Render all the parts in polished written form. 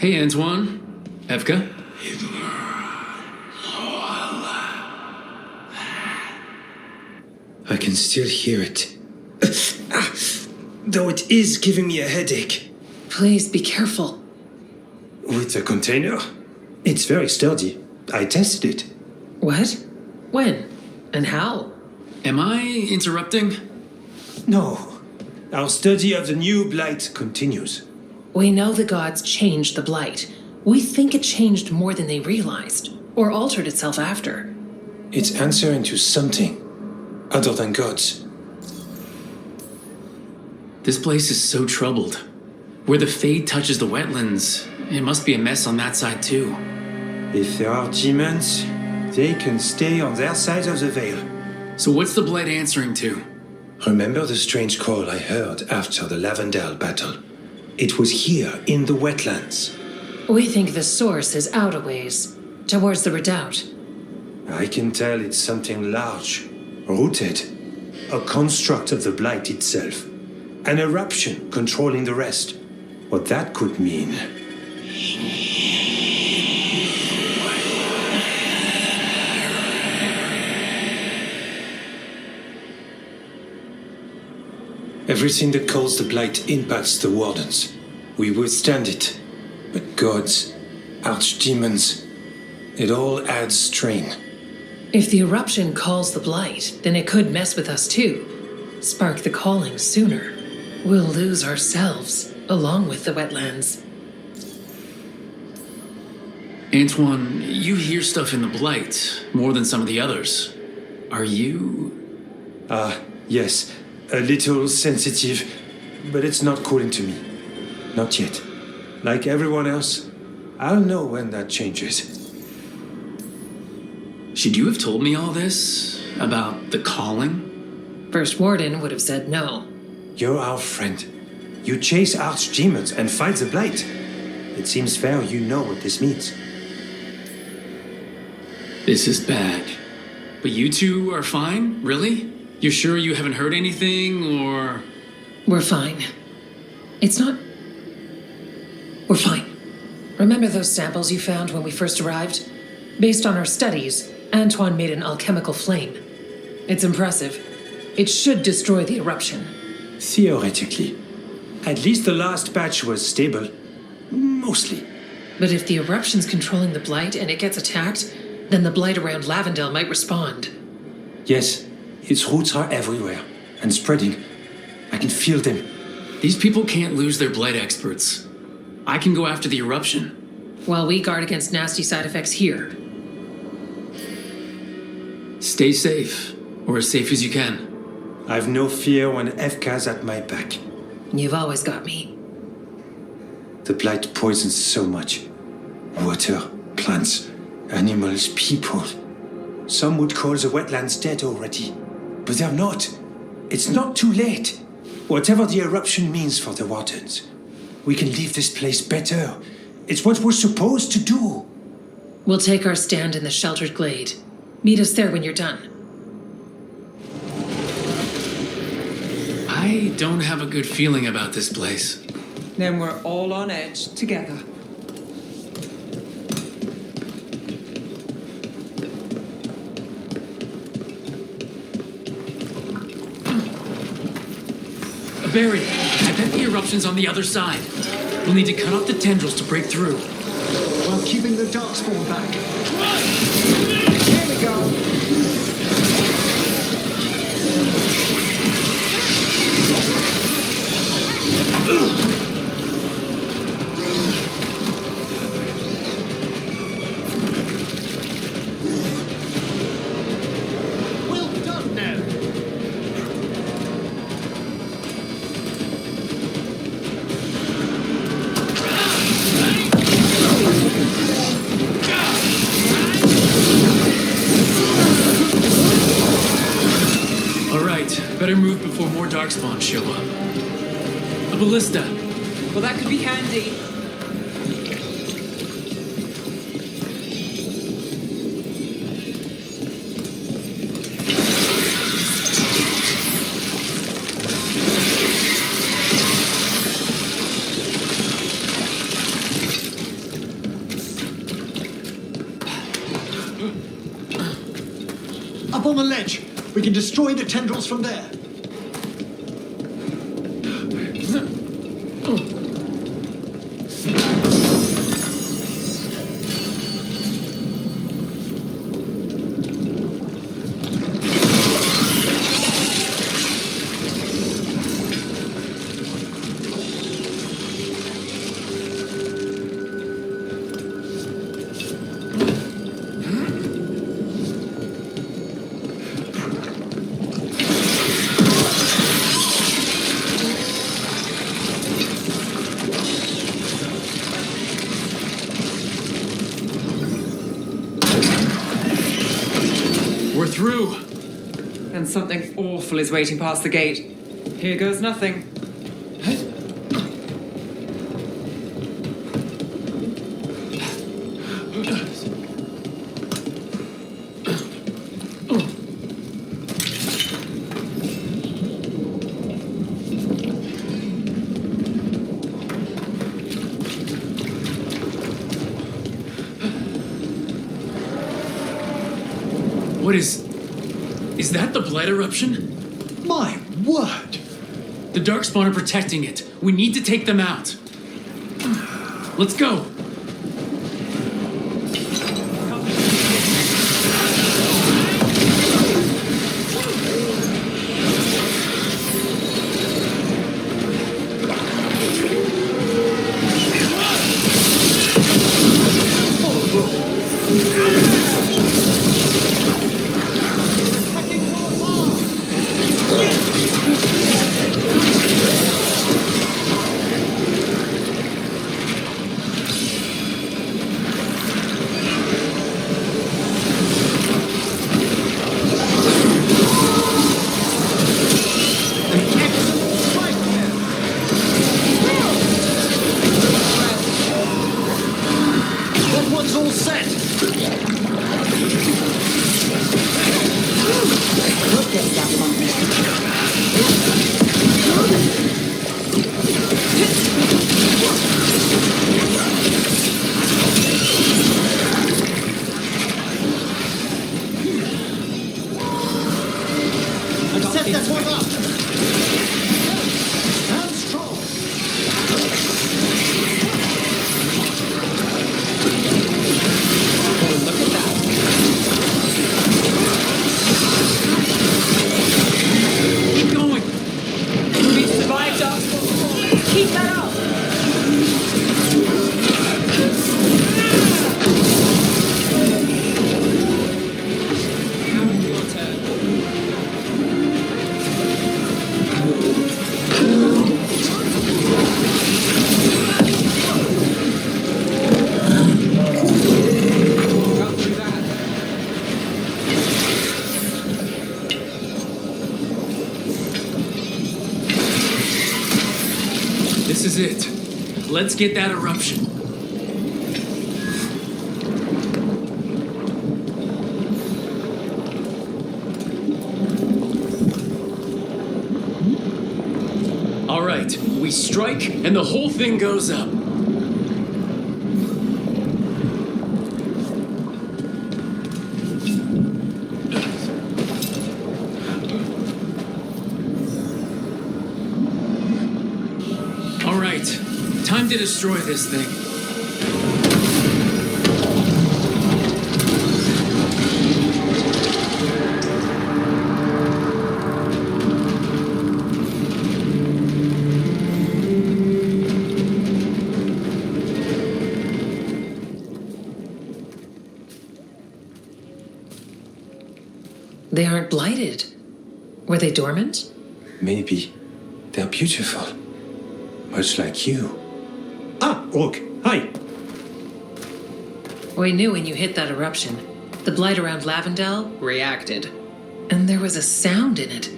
Hey, Antoine. Evka. I can still hear it. Though it is giving me a headache. Please be careful. With the container? It's very sturdy. I tested it. What? When? And how? Am I interrupting? No. Our study of the new Blight continues. We know the gods changed the Blight. We think it changed more than they realized, or altered itself after. It's answering to something other than gods. This place is so troubled. Where the Fade touches the wetlands, it must be a mess on that side too. If there are demons, they can stay on their side of the veil. So what's the Blight answering to? Remember the strange call I heard after the Lavendale battle? It was here, in the wetlands. We think the source is out a ways, towards the redoubt. I can tell it's something large, rooted. A construct of the Blight itself. An eruption controlling the rest. What that could mean... Everything that calls the Blight impacts the Wardens. We withstand it. But gods, archdemons, it all adds strain. If the eruption calls the Blight, then it could mess with us too. Spark the calling sooner. We'll lose ourselves, along with the wetlands. Antoine, you hear stuff in the Blight, more than some of the others. Are you... Yes. A little sensitive, but it's not calling to me. Not yet. Like everyone else, I'll know when that changes. Should you have told me all this? About the calling? First Warden would have said no. You're our friend. You chase archdemons and fight the Blight. It seems fair you know what this means. This is bad. But you two are fine? Really? You're sure you haven't heard anything, or...? We're fine. It's not... We're fine. Remember those samples you found when we first arrived? Based on our studies, Antoine made an alchemical flame. It's impressive. It should destroy the eruption. Theoretically. At least the last batch was stable. Mostly. But if the eruption's controlling the Blight and it gets attacked, then the Blight around Lavendale might respond. Yes. Its roots are everywhere, and spreading. I can feel them. These people can't lose their Blight experts. I can go after the eruption. While we guard against nasty side effects here. Stay safe, or as safe as you can. I've no fear when Evka's at my back. You've always got me. The Blight poisons so much. Water, plants, animals, people. Some would call the wetlands dead already. But they're not. It's not too late. Whatever the eruption means for the Wardens, we can leave this place better. It's what we're supposed to do. We'll take our stand in the sheltered glade. Meet us there when you're done. I don't have a good feeling about this place. Then we're all on edge together. Barry, I bet the eruption's on the other side. We'll need to cut off the tendrils to break through. While keeping the darkspawn back. Here we go. Well done now. Better move before more darkspawn show up. A ballista. Well, that could be handy. Up on the ledge. We can destroy the tendrils from there. We're through. And something awful is waiting past the gate. Here goes nothing. What is that the Blight eruption? My word! The Darkspawn are protecting it. We need to take them out. Let's go. This is it. Let's get that eruption. All right, we strike and the whole thing goes up. All right, time to destroy this thing. They aren't blighted. Were they dormant? Maybe. They're beautiful. Much like you. Ah, Orc, hi. We knew when you hit that eruption. The blight around Lavendel reacted. And there was a sound in it.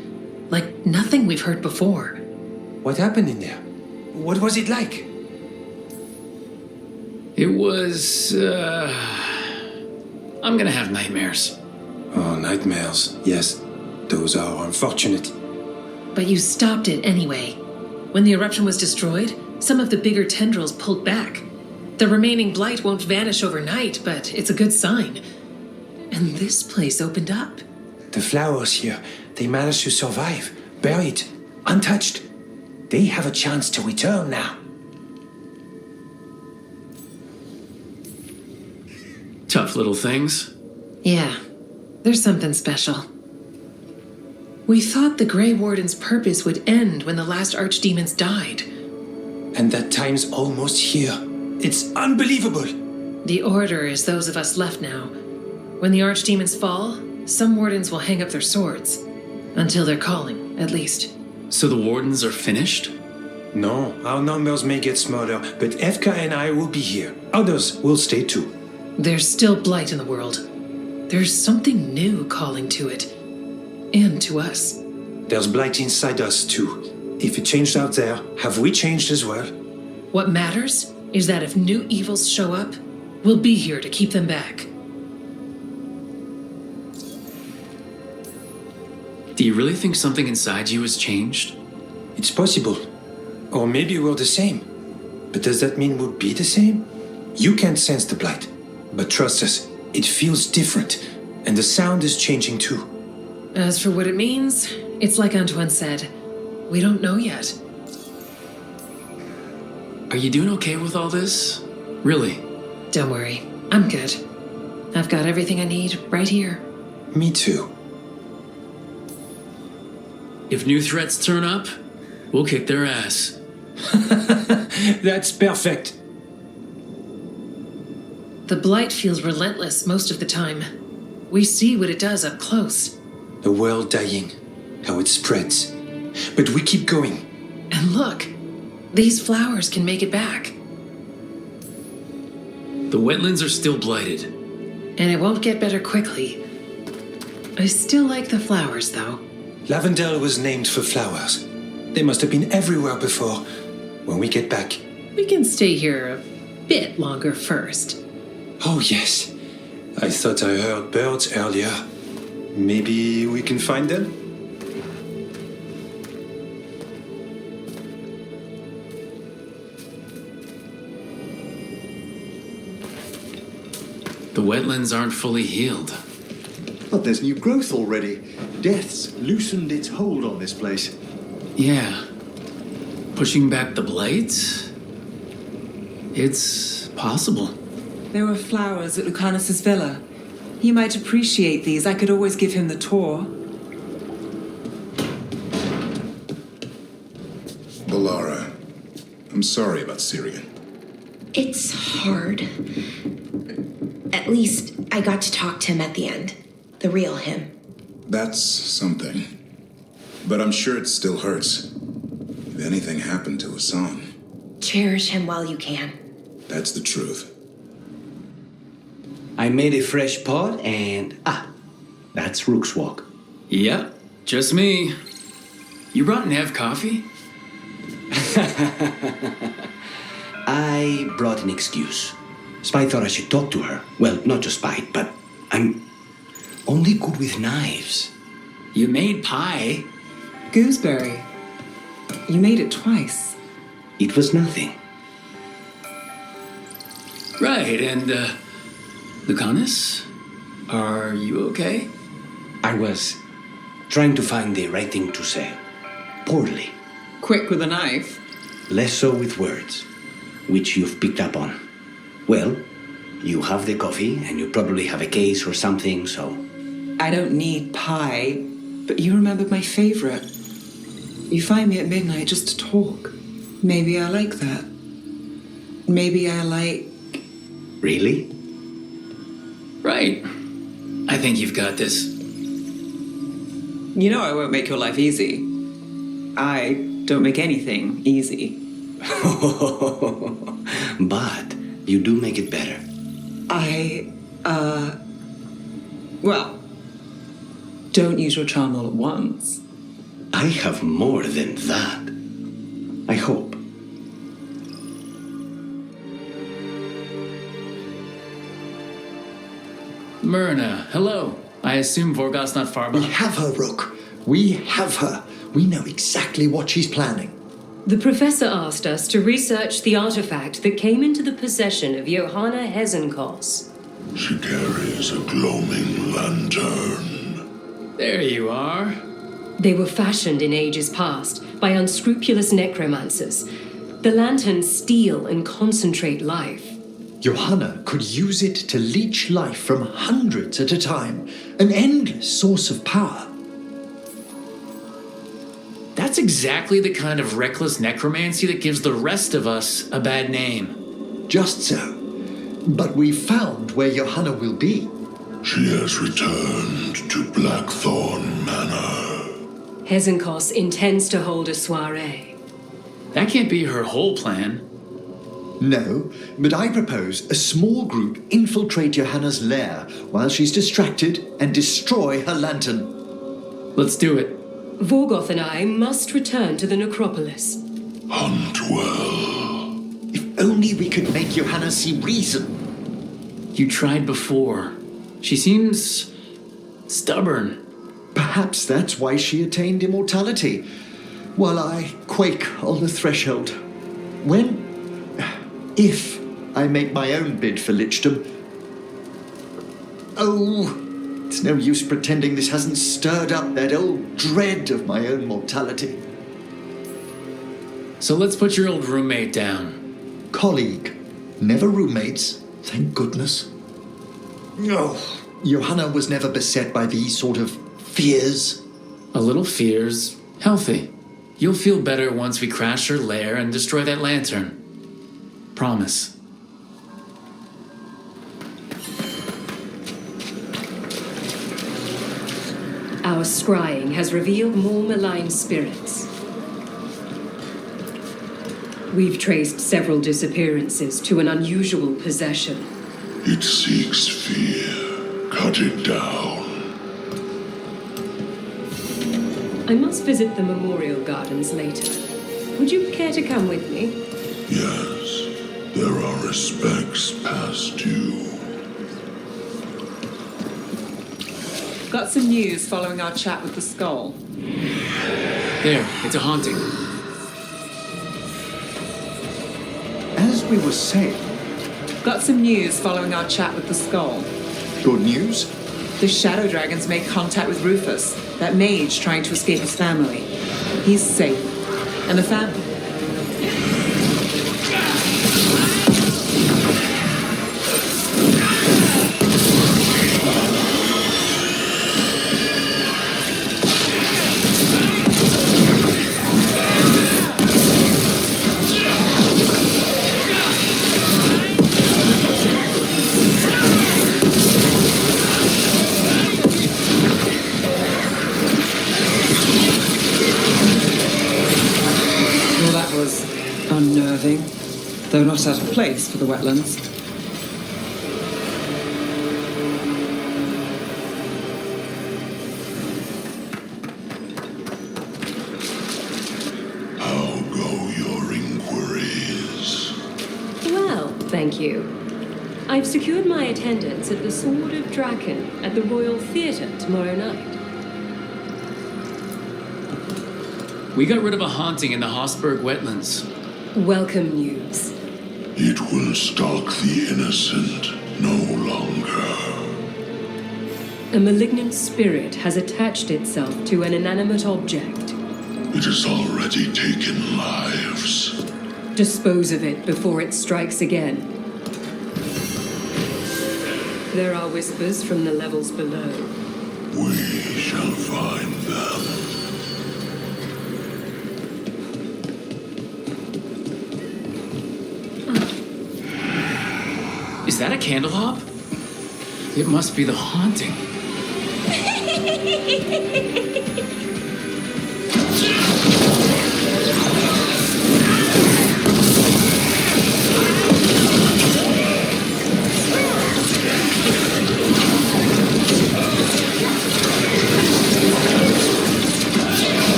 Like nothing we've heard before. What happened in there? What was it like? It was, I'm gonna have nightmares. Oh, nightmares. Yes, those are unfortunate. But you stopped it anyway. When the eruption was destroyed, some of the bigger tendrils pulled back. The remaining blight won't vanish overnight, but it's a good sign. And this place opened up. The flowers here, they managed to survive, buried, untouched. They have a chance to return now. Tough little things. Yeah, there's something special. We thought the Grey Warden's purpose would end when the last archdemons died. And that time's almost here. It's unbelievable. The Order is those of us left now. When the archdemons fall, some Wardens will hang up their swords. Until their calling, at least. So the Wardens are finished? No, our numbers may get smaller, but Evka and I will be here. Others will stay too. There's still Blight in the world. There's something new calling to it. And to us. There's Blight inside us too. If it changed out there, have we changed as well? What matters is that if new evils show up, we'll be here to keep them back. Do you really think something inside you has changed? It's possible. Or maybe we're the same. But does that mean we'll be the same? You can't sense the Blight. But trust us, it feels different. And the sound is changing too. As for what it means, it's like Antoine said. We don't know yet. Are you doing okay with all this? Really? Don't worry, I'm good. I've got everything I need right here. Me too. If new threats turn up, we'll kick their ass. That's perfect. The Blight feels relentless most of the time. We see what it does up close. The world dying, how it spreads. But we keep going. And look, these flowers can make it back. The wetlands are still blighted. And it won't get better quickly. I still like the flowers, though. Lavendel was named for flowers. They must have been everywhere before. When we get back. We can stay here a bit longer first. Oh, yes. I thought I heard birds earlier. Maybe we can find them? The wetlands aren't fully healed. But there's new growth already. Death's loosened its hold on this place. Yeah. Pushing back the blight? It's possible. There were flowers at Lucanus's villa. He might appreciate these. I could always give him the tour. Balara, I'm sorry about Syria. It's hard. At least I got to talk to him at the end. The real him. That's something. But I'm sure it still hurts. If anything happened to Hassan, Cherish him while you can. that's the truth. I made a fresh pot and... that's Rook's Walk. Yep, just me. You brought Nev coffee? I brought an excuse. Spite thought I should talk to her. Well, not just Spite, but I'm only good with knives. You made pie. Gooseberry. You made it twice. It was nothing. Right, and, Lucanus? Are you okay? I was trying to find the right thing to say. Poorly. Quick with a knife. Less so with words, which you've picked up on. Well, you have the coffee, and you probably have a case or something, so... I don't need pie, but you remembered my favorite. You find me at midnight just to talk. Maybe I like that. Maybe I like... Really? Right. I think you've got this. You know I won't make your life easy. I don't make anything easy. But you do make it better. Well, don't use your charm all at once. I have more than that. I hope. Myrna, hello. I assume Vorgot's not far We behind. have her, Rook. We have her. We know exactly what she's planning. The professor asked us to research the artifact that came into the possession of Johanna Hezenkos. She carries a gloaming lantern. There you are. They were fashioned in ages past by unscrupulous necromancers. The lanterns steal and concentrate life. Johanna could use it to leech life from hundreds at a time. An endless source of power. That's exactly the kind of reckless necromancy that gives the rest of us a bad name. Just so. But we found where Johanna will be. She has returned to Blackthorn Manor. Hezenkos intends to hold a soiree. That can't be her whole plan. No, but I propose a small group infiltrate Johanna's lair while she's distracted and destroy her lantern. Let's do it. Vorgoth and I must return to the necropolis. Hunt well. If only we could make Johanna see reason. You tried before. She seems stubborn. Perhaps that's why she attained immortality, while I quake on the threshold. If I make my own bid for lichdom. Oh, it's no use pretending this hasn't stirred up that old dread of my own mortality. So let's put your old roommate down. Colleague, never roommates, thank goodness. No, Johanna was never beset by these sort of fears. A little fear's healthy. You'll feel better once we crash her lair and destroy that lantern. Promise. Our scrying has revealed more malign spirits. We've traced several disappearances to an unusual possession. It seeks fear. Cut it down. I must visit the memorial gardens later. Would you care to come with me? Yes, there are respects past due. Got some news following our chat with the skull. There, it's a haunting. As we were saying, Got some news following our chat with the skull. good news? The Shadow Dragons made contact with Rufus, that mage trying to escape his family. He's safe. And the family. Unnerving, though not out of place for the wetlands. How go your inquiries? Well, thank you. I've secured my attendance at the Sword of Draken at the Royal Theatre tomorrow night. We got rid of a haunting in the Hossberg wetlands. Welcome news. It will stalk the innocent no longer. A malignant spirit has attached itself to an inanimate object. It has already taken lives. Dispose of it before it strikes again. There are whispers from the levels below. We shall find them. Is that a candle hop? It must be the haunting.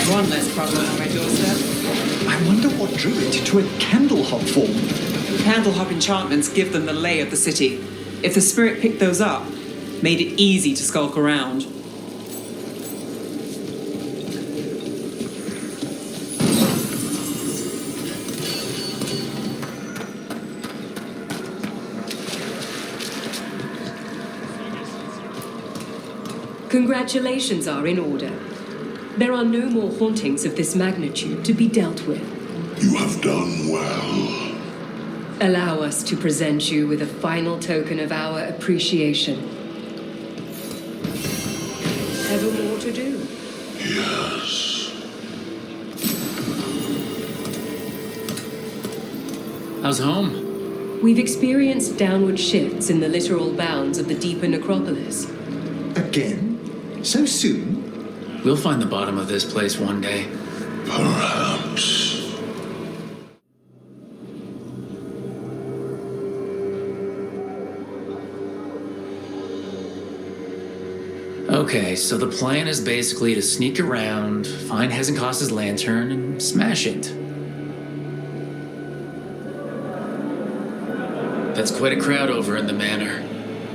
One less problem on my doorstep. I wonder what drew it to a candle hop form. Candlehop enchantments give them the lay of the city. If the spirit picked those up, made it easy to skulk around. Congratulations are in order. There are no more hauntings of this magnitude to be dealt with. You have done well. Allow us to present you with a final token of our appreciation. Ever more to do? Yes. How's home? We've experienced downward shifts in the literal bounds of the deeper necropolis. Again? So soon? We'll find the bottom of this place one day. Perhaps. Okay, so the plan is basically to sneak around, find Hezenkos's lantern, and smash it. That's quite a crowd over in the manor.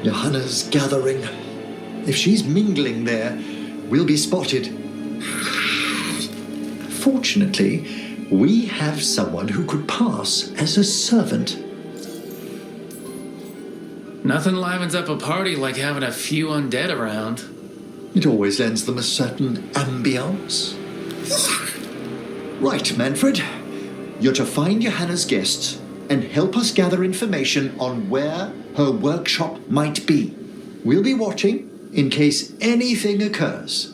Johanna's gathering. If she's mingling there, we'll be spotted. Fortunately, we have someone who could pass as a servant. Nothing livens up a party like having a few undead around. It always lends them a certain ambience. Right, Manfred. You're to find Johanna's guests and help us gather information on where her workshop might be. We'll be watching in case anything occurs.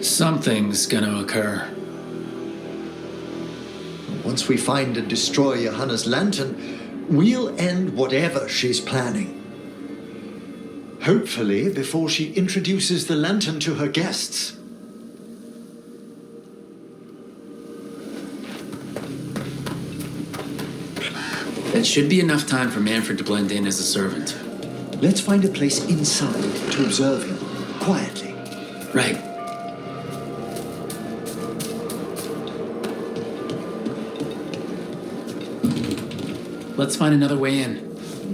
Something's gonna occur. Once we find and destroy Johanna's lantern, we'll end whatever she's planning. Hopefully before she introduces the lantern to her guests. That should be enough time for Manfred to blend in as a servant. Let's find a place inside to observe him, quietly. Right. Let's find another way in.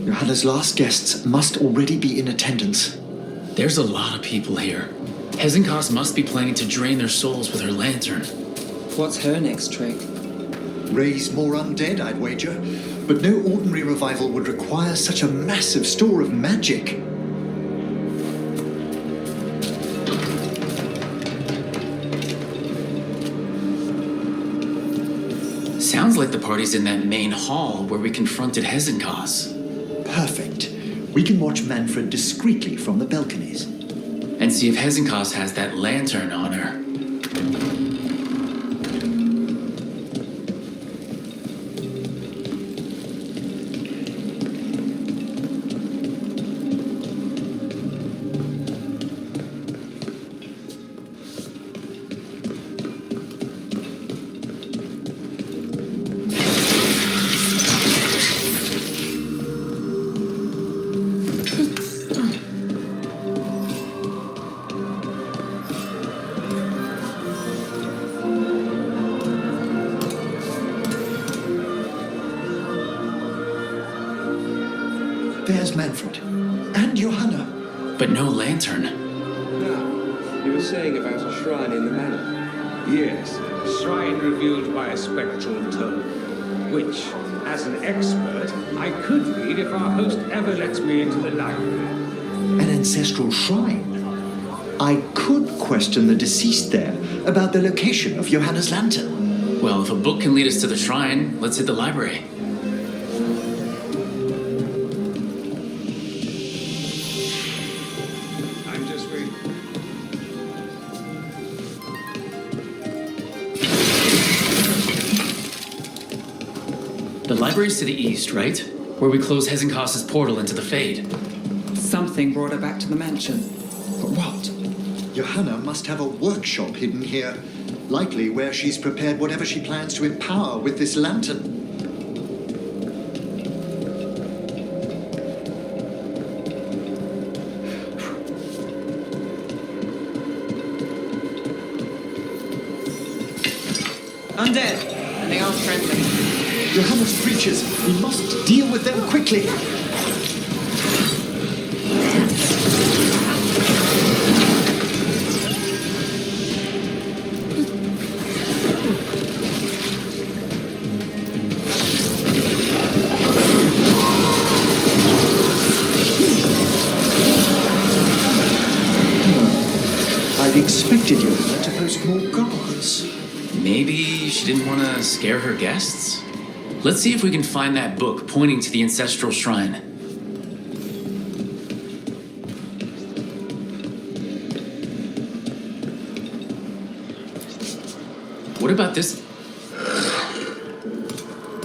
Johanna's last guests must already be in attendance. There's a lot of people here. Hezenkos must be planning to drain their souls with her lantern. What's her next trick? Raise more undead, I'd wager. But no ordinary revival would require such a massive store of magic. Sounds like the party's in that main hall where we confronted Hezenkos. Perfect. We can watch Manfred discreetly from the balconies. And see if Hezenkos has that lantern on her. There's Manfred. And Johanna. But no lantern. Now, you were saying about a shrine in the manor. Yes, a shrine revealed by a spectral tome, which, as an expert, I could read if our host ever lets me into the library. An ancestral shrine. I could question the deceased there about the location of Johanna's lantern. Well, if a book can lead us to the shrine, let's hit the library. I'm just waiting. The library's to the east, right? Where we close Hezenkos's portal into the Fade. Something brought her back to the mansion. But what? Johanna must have a workshop hidden here. Likely where she's prepared whatever she plans to empower with this lantern. Undead, and they aren't friendly. Johanna's creatures. We must deal with them quickly. expected Johanna to post more guards. Maybe she didn't want to scare her guests? Let's see if we can find that book pointing to the ancestral shrine. What about this?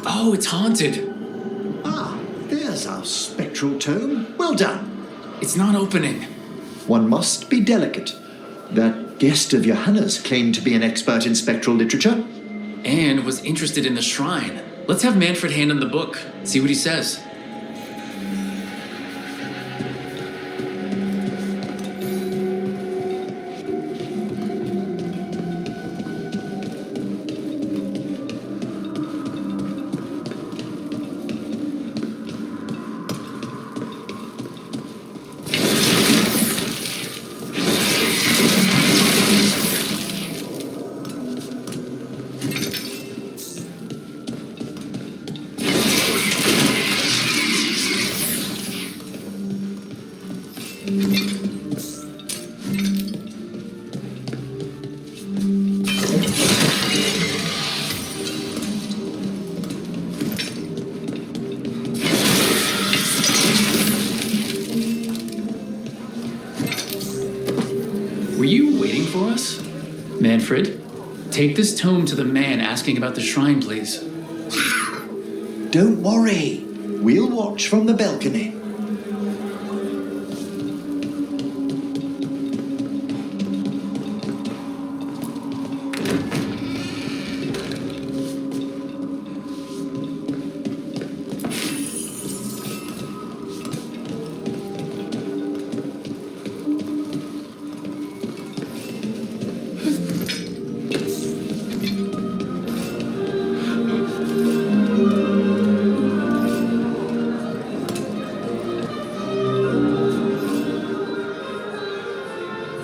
Oh, it's haunted. Ah, there's our spectral tome. Well done. It's not opening. One must be delicate. That guest of Johanna's claimed to be an expert in spectral literature. And was interested in the shrine. Let's have Manfred hand him the book, see what he says. Were you waiting for us? Manfred, take this tome to the man asking about the shrine, please. Don't worry. We'll watch from the balcony.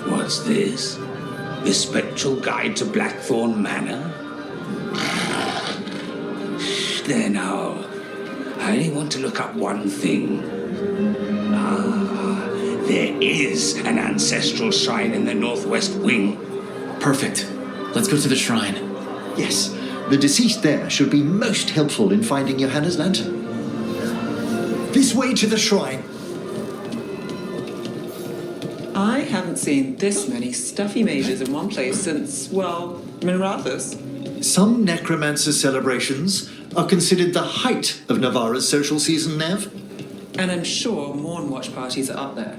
What's this? The Spectral Guide to Blackthorn Manor? There now. I only want to look up one thing. There is an ancestral shrine in the northwest wing. Perfect. Let's go to the shrine. Yes, the deceased there should be most helpful in finding Johanna's lantern. This way to the shrine. I haven't seen this many stuffy mages in one place since, well, Minrathus. Some necromancer celebrations are considered the height of Navarra's social season, Nev. And I'm sure Morn Watch parties are up there.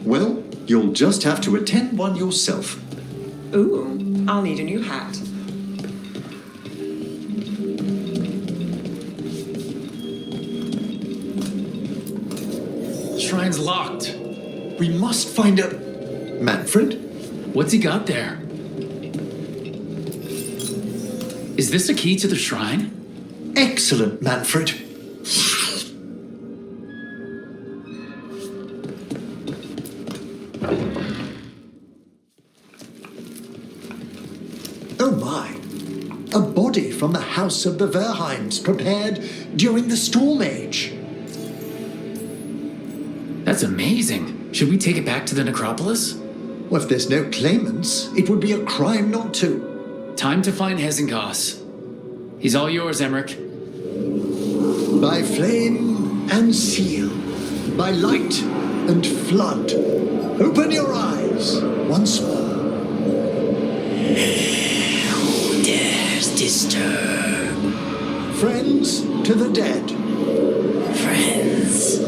Well, you'll just have to attend one yourself. Ooh, I'll need a new hat. The shrine's locked. We must find a... Manfred? What's he got there? Is this a key to the shrine? Excellent, Manfred. Oh my! A body from the house of the Verheims prepared during the Storm Age. That's amazing. Should we take it back to the necropolis? Well, if there's no claimants, it would be a crime not to. Time to find Hezenkos. He's all yours, Emmerich. By flame and seal, by light and flood, open your eyes once more. Who dares disturb? Friends to the dead. Friends,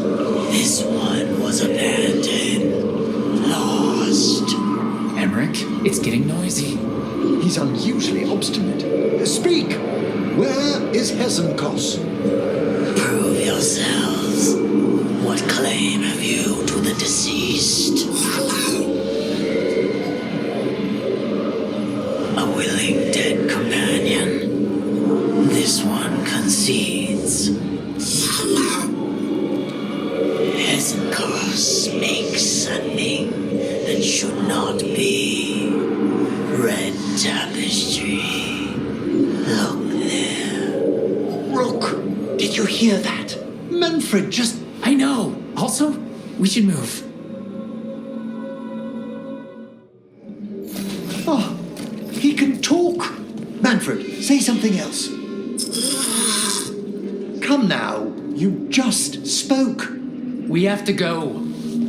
this one was abandoned, lost. Emmerich, it's getting noisy. He's unusually obstinate. Speak! Where is Hezenkos? Prove yourselves. What claim have you to the deceased? A willing dead companion. This one concedes. Hezenkos makes something that should not be. Red tapestry. Look there. Rook, did you hear that? Manfred just... I know. Also, we should move. something else. Come now, you just spoke. We have to go.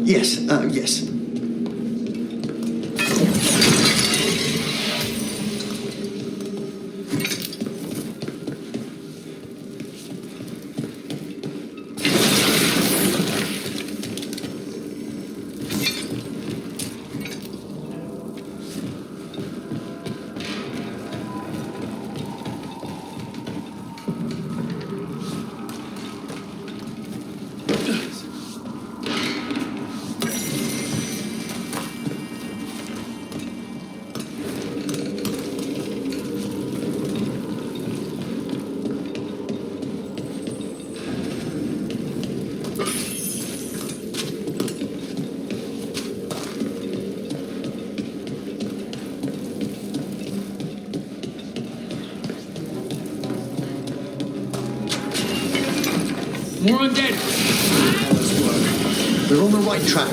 Yes, yes. More undead! We're on the right track.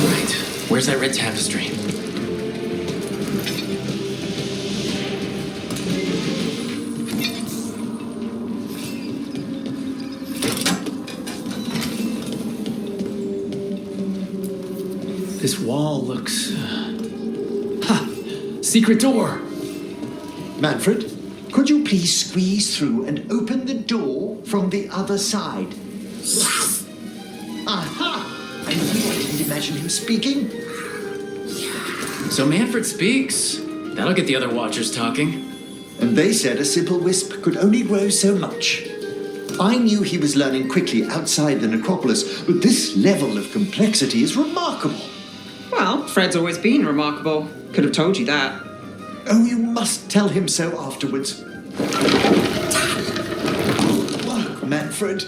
Right. Where's that red tapestry? This wall looks... Secret door! Manfred, could you please squeeze through and open the door from the other side? Yes! Aha! I knew I didn't imagine him speaking. So Manfred speaks. That'll get the other Watchers talking. And they said a simple wisp could only grow so much. I knew he was learning quickly outside the necropolis, but this level of complexity is remarkable. Well, Fred's always been remarkable. Could have told you that. Oh, you must tell him so afterwards. Work, Manfred.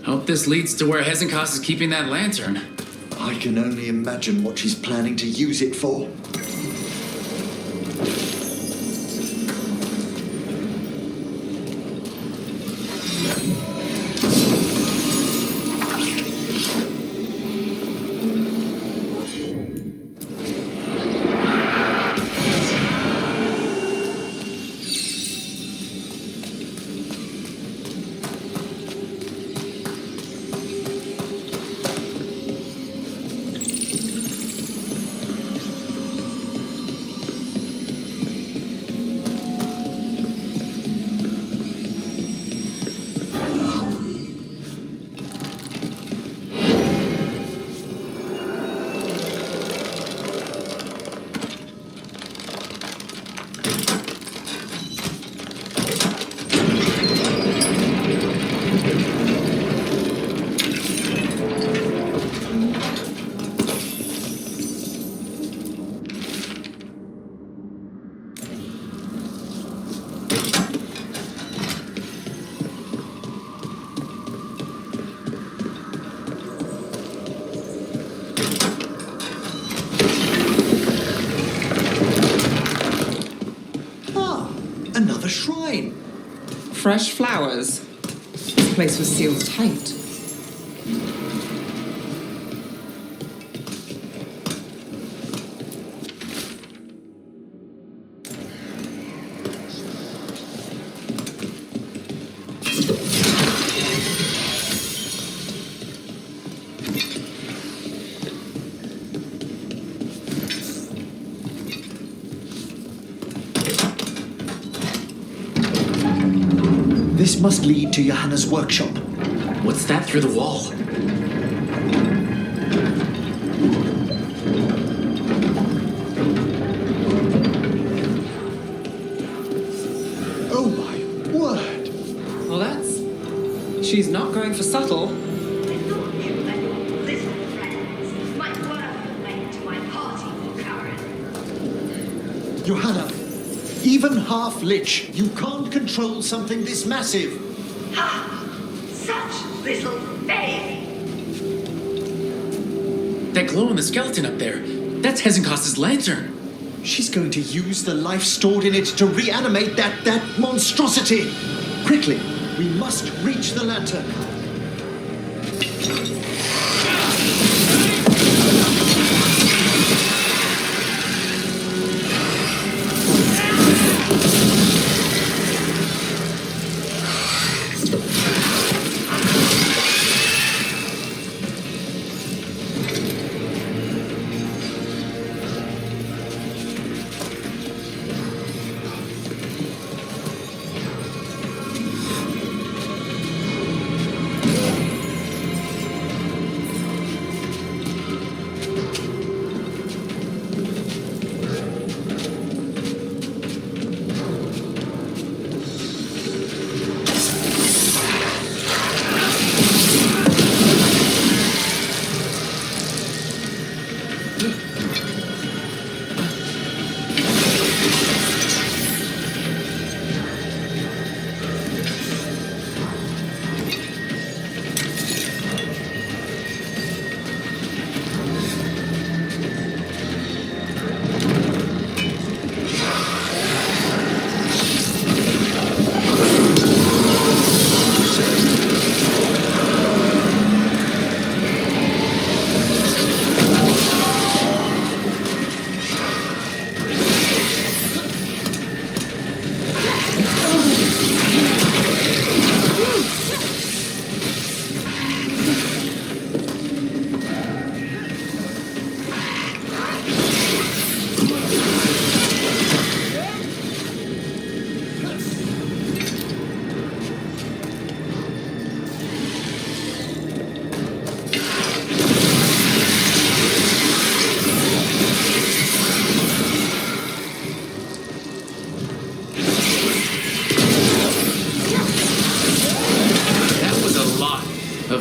Hope this leads to where Hezekiah is keeping that lantern. I can only imagine what she's planning to use it for. Another shrine. Fresh flowers. This place was sealed tight. This must lead to Johanna's workshop. What's that through the wall? Oh my word! Well, that's... She's not going for subtle. Johanna, even half-lich, you can't control something this massive. Ha! Such little faith! That glow in the skeleton up there, that's Hezekiah's lantern. She's going to use the life stored in it to reanimate that monstrosity. Quickly, we must reach the lantern.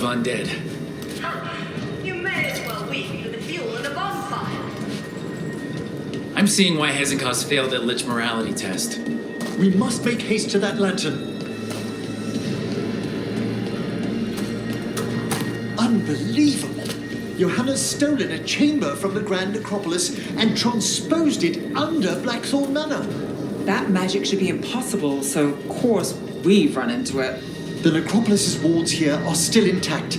undead. You may as well weep for the fuel in a bonfire. I'm seeing why Hezekiah's failed at Lich morality test. We must make haste to that lantern. Unbelievable! Johanna's stolen a chamber from the Grand Necropolis and transposed it under Blackthorn Manor. That magic should be impossible, so of course we've run into it. The Necropolis's wards here are still intact.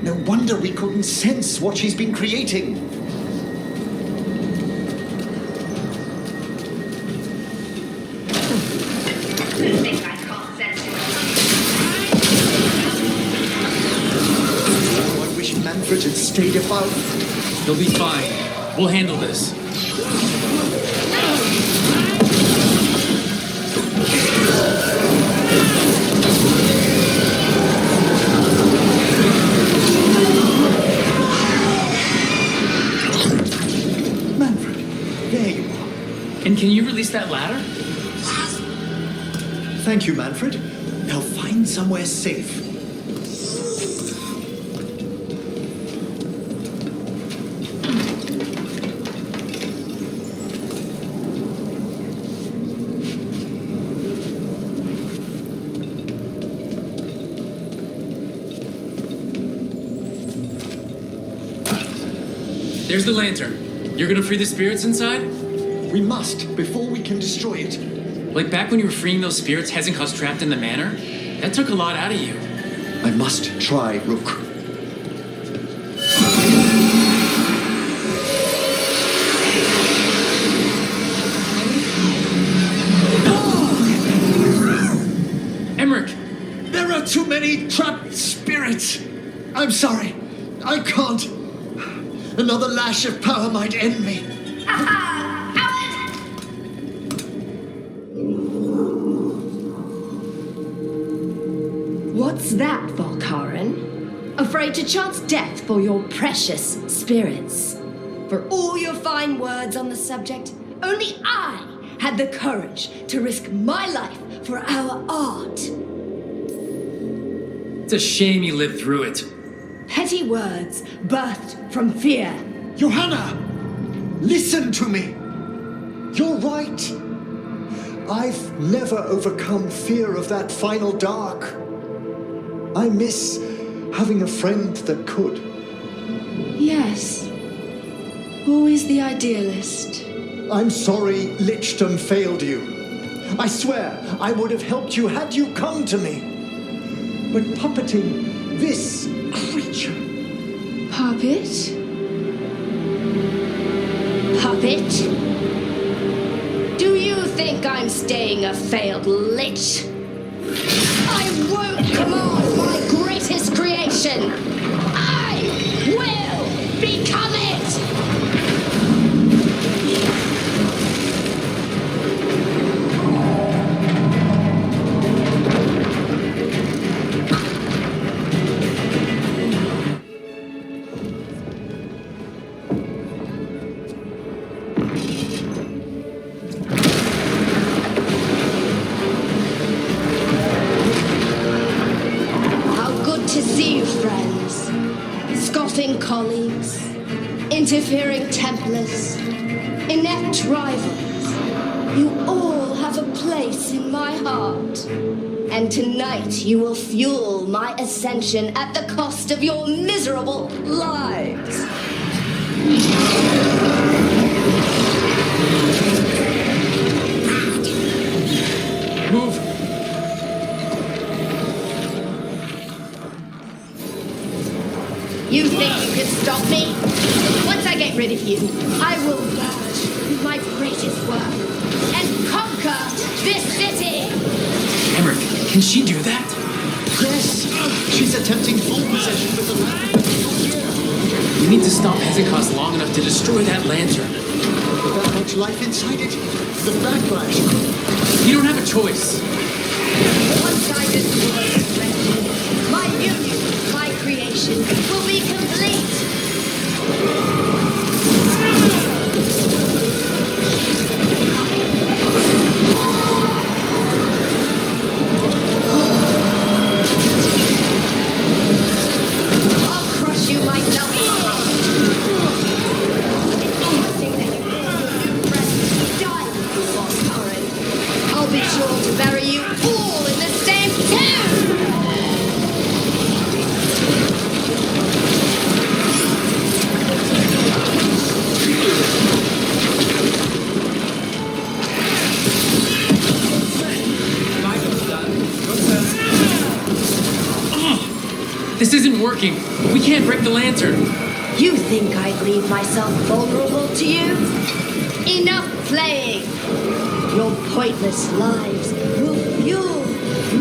No wonder we couldn't sense what she's been creating. You think I can't sense it? Oh, I wish Manfred had stayed above. He'll be fine. We'll handle this. Manfred, there you are. And can you release that ladder? Thank you, Manfred. Now find somewhere safe. There's the lantern. You're gonna free the spirits inside? We must, before we can destroy it. Like back when you were freeing those spirits Hezekiah's trapped in the manor? That took a lot out of you. I must try, Rook. Emmerich! There are too many trapped spirits. I'm sorry. I can't. Another lash of power might end me. What's that, Volkaren? Afraid to chance death for your precious spirits? For all your fine words on the subject, only I had the courage to risk my life for our art. It's a shame you lived through it. Petty words birthed from fear. Johanna! Listen to me! You're right. I've never overcome fear of that final dark. I miss having a friend that could. Yes. Always the idealist. I'm sorry Lichdom failed you. I swear I would have helped you had you come to me. But puppeting this creature... Puppet? Puppet? Do you think I'm staying a failed lich? I won't command my greatest creation! I will become it! Colleagues, interfering Templars, inept rivals, you all have a place in my heart. And tonight you will fuel my ascension at the cost of your miserable lives. Move! You think you can stop me? Once I get rid of you, I will merge with my greatest work and conquer this city! Emmerich, can she do that? Yes! She's attempting full possession with the lantern. We need to stop Hezekiah long enough to destroy that lantern. With that much life inside it, the backlash... You don't have a choice. Once I destroy this lantern, my union, my creation, will be complete! This isn't working. We can't break the lantern. You think I'd leave myself vulnerable to you? Enough playing! Your pointless lives will fuel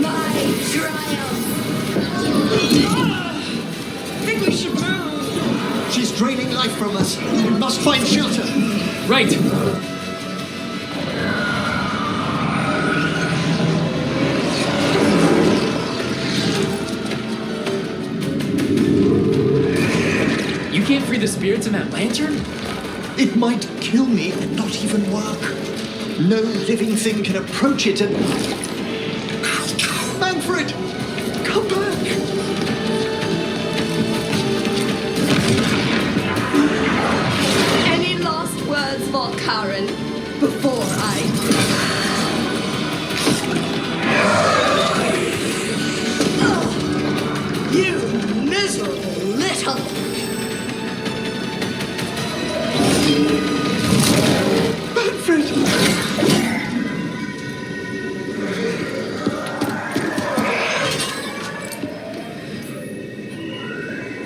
my triumph! I think we should move! She's draining life from us. We must find shelter. Right! You can't free the spirits in that lantern? It might kill me and not even work. No living thing can approach it and... Manfred! Come back! Any last words, Volkaren, before you miserable little... Manfred!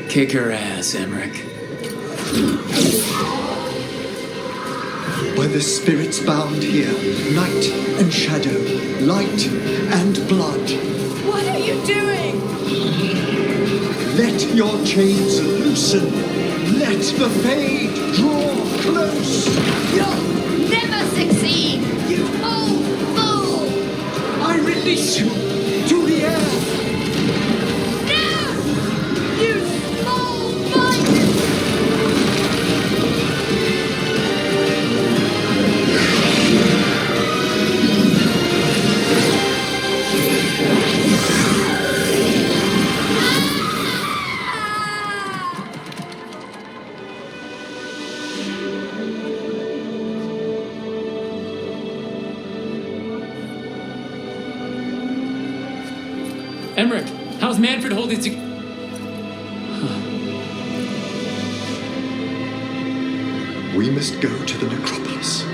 Kick her ass, Emmerich. By the spirits bound here, night and shadow, light and blood. What are you doing? Let your chains loosen. Let the fade draw close. You'll never succeed, you old fool! I release you to the air. No! You small bite! Emmerich, how's Manfred holding to... We must go to the necropolis.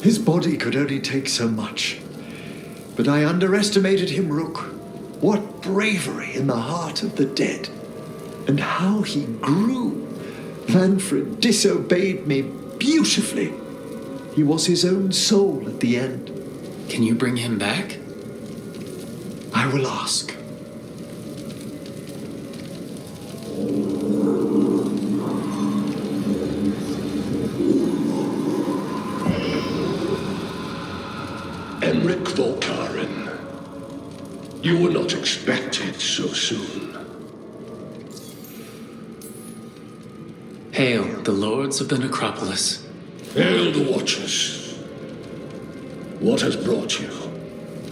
His body could only take so much. But I underestimated him, Rook. What bravery in the heart of the dead. And how he grew. Manfred disobeyed me beautifully. He was his own soul at the end. Can you bring him back? I will ask. Emmerich Volkaren, you were not expected so soon. Hail, the lords of the necropolis. Hail the Watchers. What has brought you?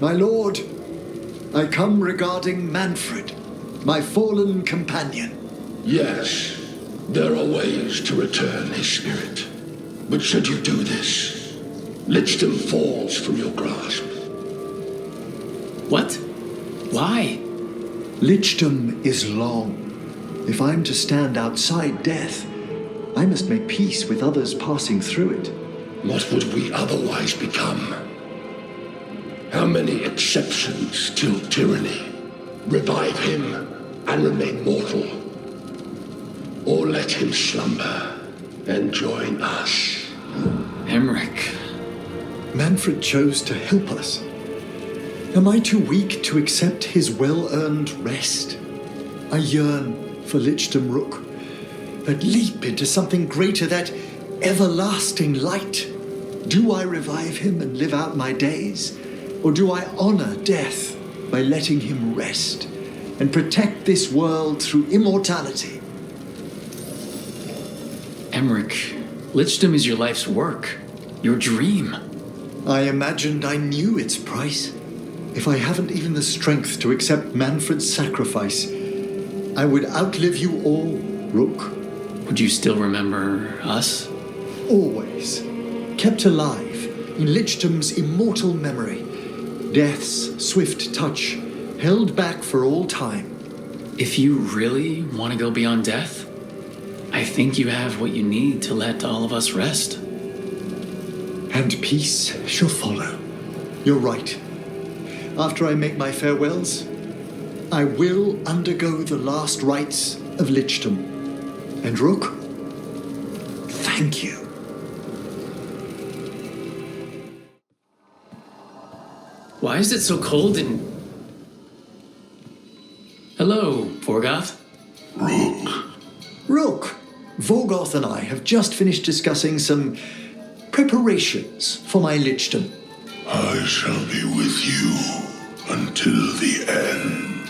My lord, I come regarding Manfred, my fallen companion. Yes, there are ways to return his spirit. But should you do this, Lichdom falls from your grasp. What? Why? Lichdom is long. If I'm to stand outside death, I must make peace with others passing through it. What would we otherwise become? How many exceptions till tyranny? Revive him and remain mortal. Or let him slumber and join us. Emmerich. Manfred chose to help us. Am I too weak to accept his well-earned rest? I yearn for Lichdom Rook, that leap into something greater, that everlasting light. Do I revive him and live out my days? Or do I honor death by letting him rest and protect this world through immortality? Emmerich, Lichdom is your life's work, your dream. I imagined I knew its price. If I haven't even the strength to accept Manfred's sacrifice, I would outlive you all, Rook. Would you still remember us? Always. Kept alive in Lichdom's immortal memory. Death's swift touch, held back for all time. If you really want to go beyond death, I think you have what you need to let all of us rest. And peace shall follow. You're right. After I make my farewells, I will undergo the last rites of lichdom. And Rook, thank you. Why is it so cold in... Hello, Vorgoth. Rook, Vorgoth and I have just finished discussing some preparations for my lichdom. I shall be with you until the end.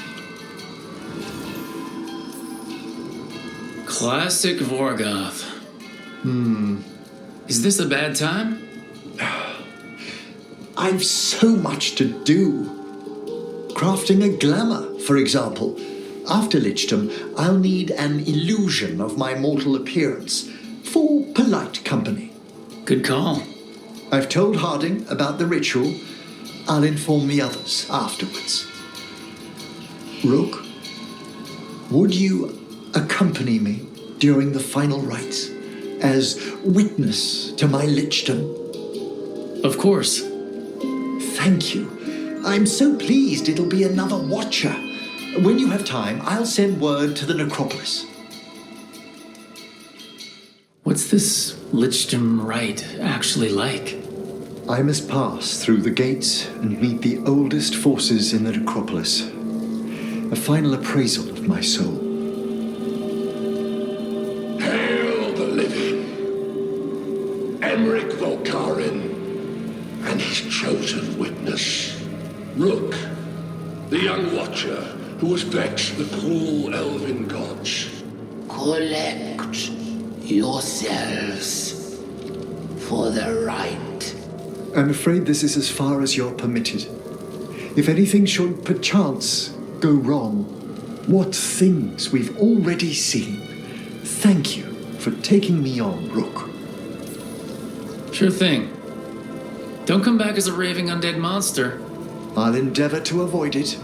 Classic Vorgoth. Is this a bad time? I've so much to do. Crafting a glamour, for example. After lichdom, I'll need an illusion of my mortal appearance for polite company. Good call. I've told Harding about the ritual. I'll inform the others afterwards. Rook, would you accompany me during the final rites as witness to my lichdom? Of course. Thank you. I'm so pleased it'll be another watcher. When you have time, I'll send word to the necropolis. What's this lichdom rite actually like? I must pass through the gates and meet the oldest forces in the necropolis. A final appraisal of my soul. Hail the living! Emmerich Volkarin and his chosen witness, Rook, the young watcher who has vexed the cruel elven gods. Collect yourselves for the rite. I'm afraid this is as far as you're permitted. If anything should perchance go wrong, what things we've already seen. Thank you for taking me on, Rook. Sure thing. Don't come back as a raving undead monster. I'll endeavor to avoid it.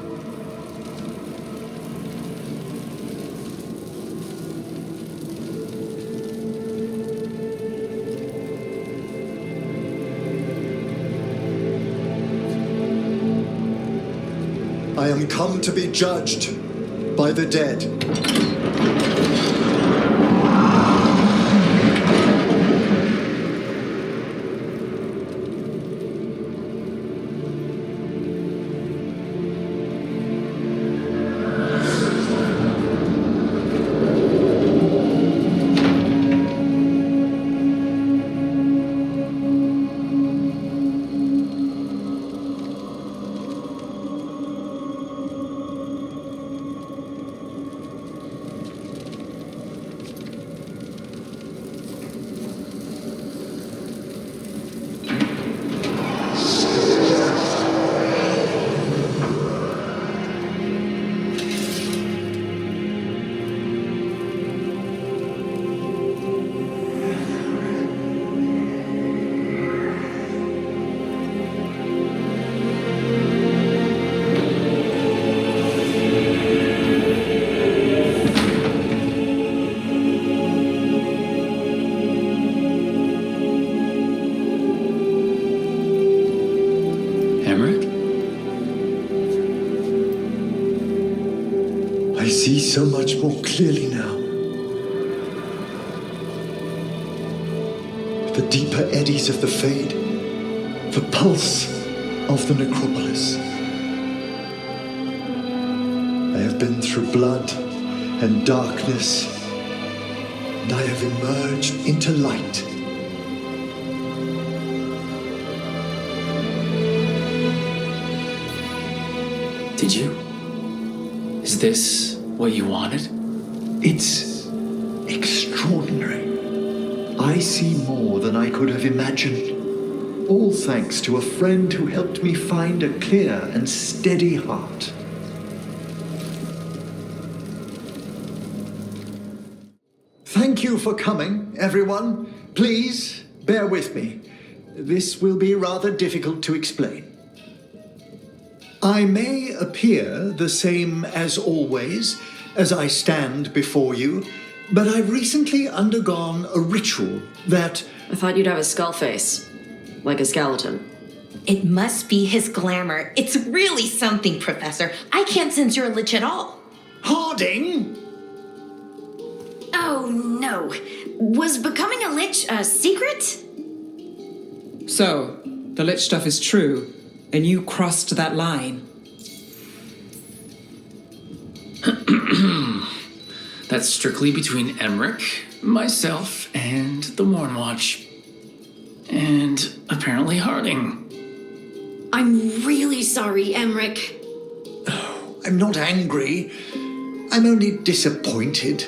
I am come to be judged by the dead. I see so much more clearly now. The deeper eddies of the Fade, the pulse of the necropolis. I have been through blood and darkness, and I have emerged into light. Did you? Is this what you wanted? It's extraordinary. I see more than I could have imagined. All thanks to a friend who helped me find a clear and steady heart. Thank you for coming, everyone. Please, bear with me. This will be rather difficult to explain. I may appear the same as always, as I stand before you, but I've recently undergone a ritual that... I thought you'd have a skull face. like a skeleton. It must be his glamour. It's really something, Professor. I can't sense you're a lich at all. Harding! Oh, no. Was becoming a lich a secret? So, the lich stuff is true, and you crossed that line. That's strictly between Emmerich, myself, and the Warnwatch. And apparently Harding. I'm really sorry, Emmerich. I'm not angry. I'm only disappointed.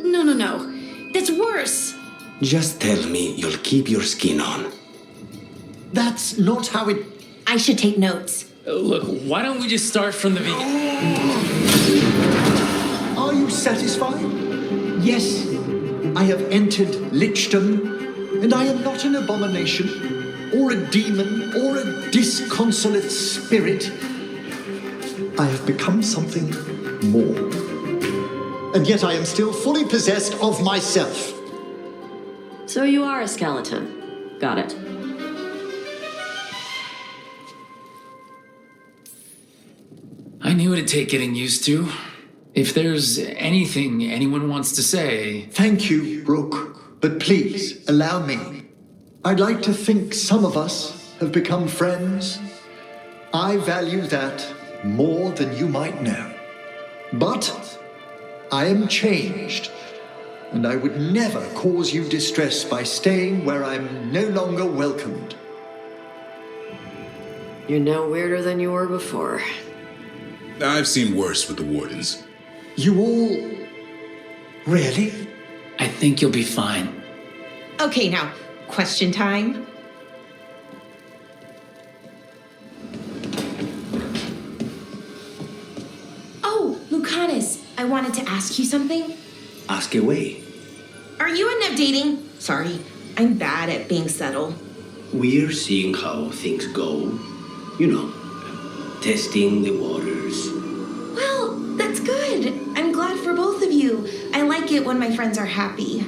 No. That's worse. Just tell me you'll keep your skin on. That's not how it... I should take notes. Look, why don't we just start from the beginning? Are you satisfied? Yes, I have entered lichdom, and I am not an abomination, or a demon, or a disconsolate spirit. I have become something more. And yet I am still fully possessed of myself. So you are a skeleton. Got it. I knew it'd take getting used to. If there's anything anyone wants to say... Thank you, Brooke. But please, allow me. I'd like to think some of us have become friends. I value that more than you might know. But I am changed, and I would never cause you distress by staying where I'm no longer welcomed. You're no weirder than you were before. I've seen worse with the Wardens. You all... Really? I think you'll be fine. Okay, now, question time. Oh, Lucanus, I wanted to ask you something. Ask away. Are you and Nev dating? Sorry, I'm bad at being subtle. We're seeing how things go. You know, testing the waters. Well, that's good. I'm glad for both of you. I like it when my friends are happy.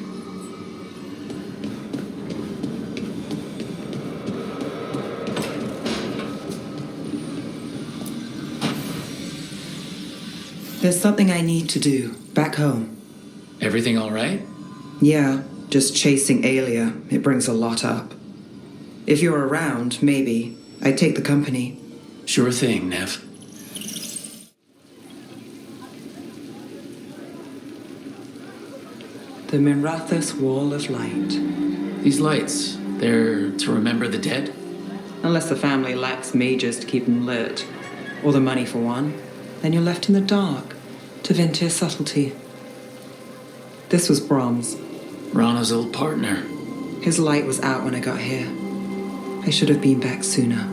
There's something I need to do back home. Everything all right? Yeah, just chasing Aelia. It brings a lot up. If you're around, maybe. I'd take the company. Sure thing, Nev. The Mirathus Wall of Light. These lights, they're to remember the dead? Unless the family lacks mages to keep them lit, or the money for one, then you're left in the dark to Ventir subtlety. This was Brahms. Rana's old partner. His light was out when I got here. I should have been back sooner.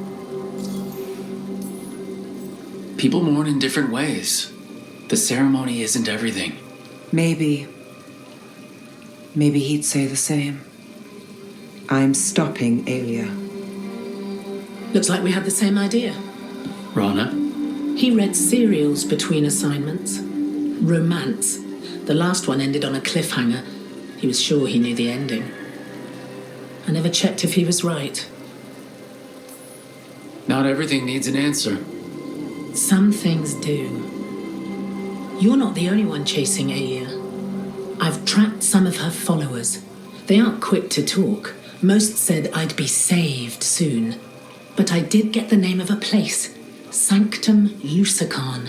People mourn in different ways. The ceremony isn't everything. Maybe he'd say the same. I'm stopping Aelia. Looks like we had the same idea. Rana? He read serials between assignments. Romance. The last one ended on a cliffhanger. He was sure he knew the ending. I never checked if he was right. Not everything needs an answer. Some things do. You're not the only one chasing Aelia. I've tracked some of her followers. They aren't quick to talk. Most said I'd be saved soon. But I did get the name of a place. Sanctum Lucican.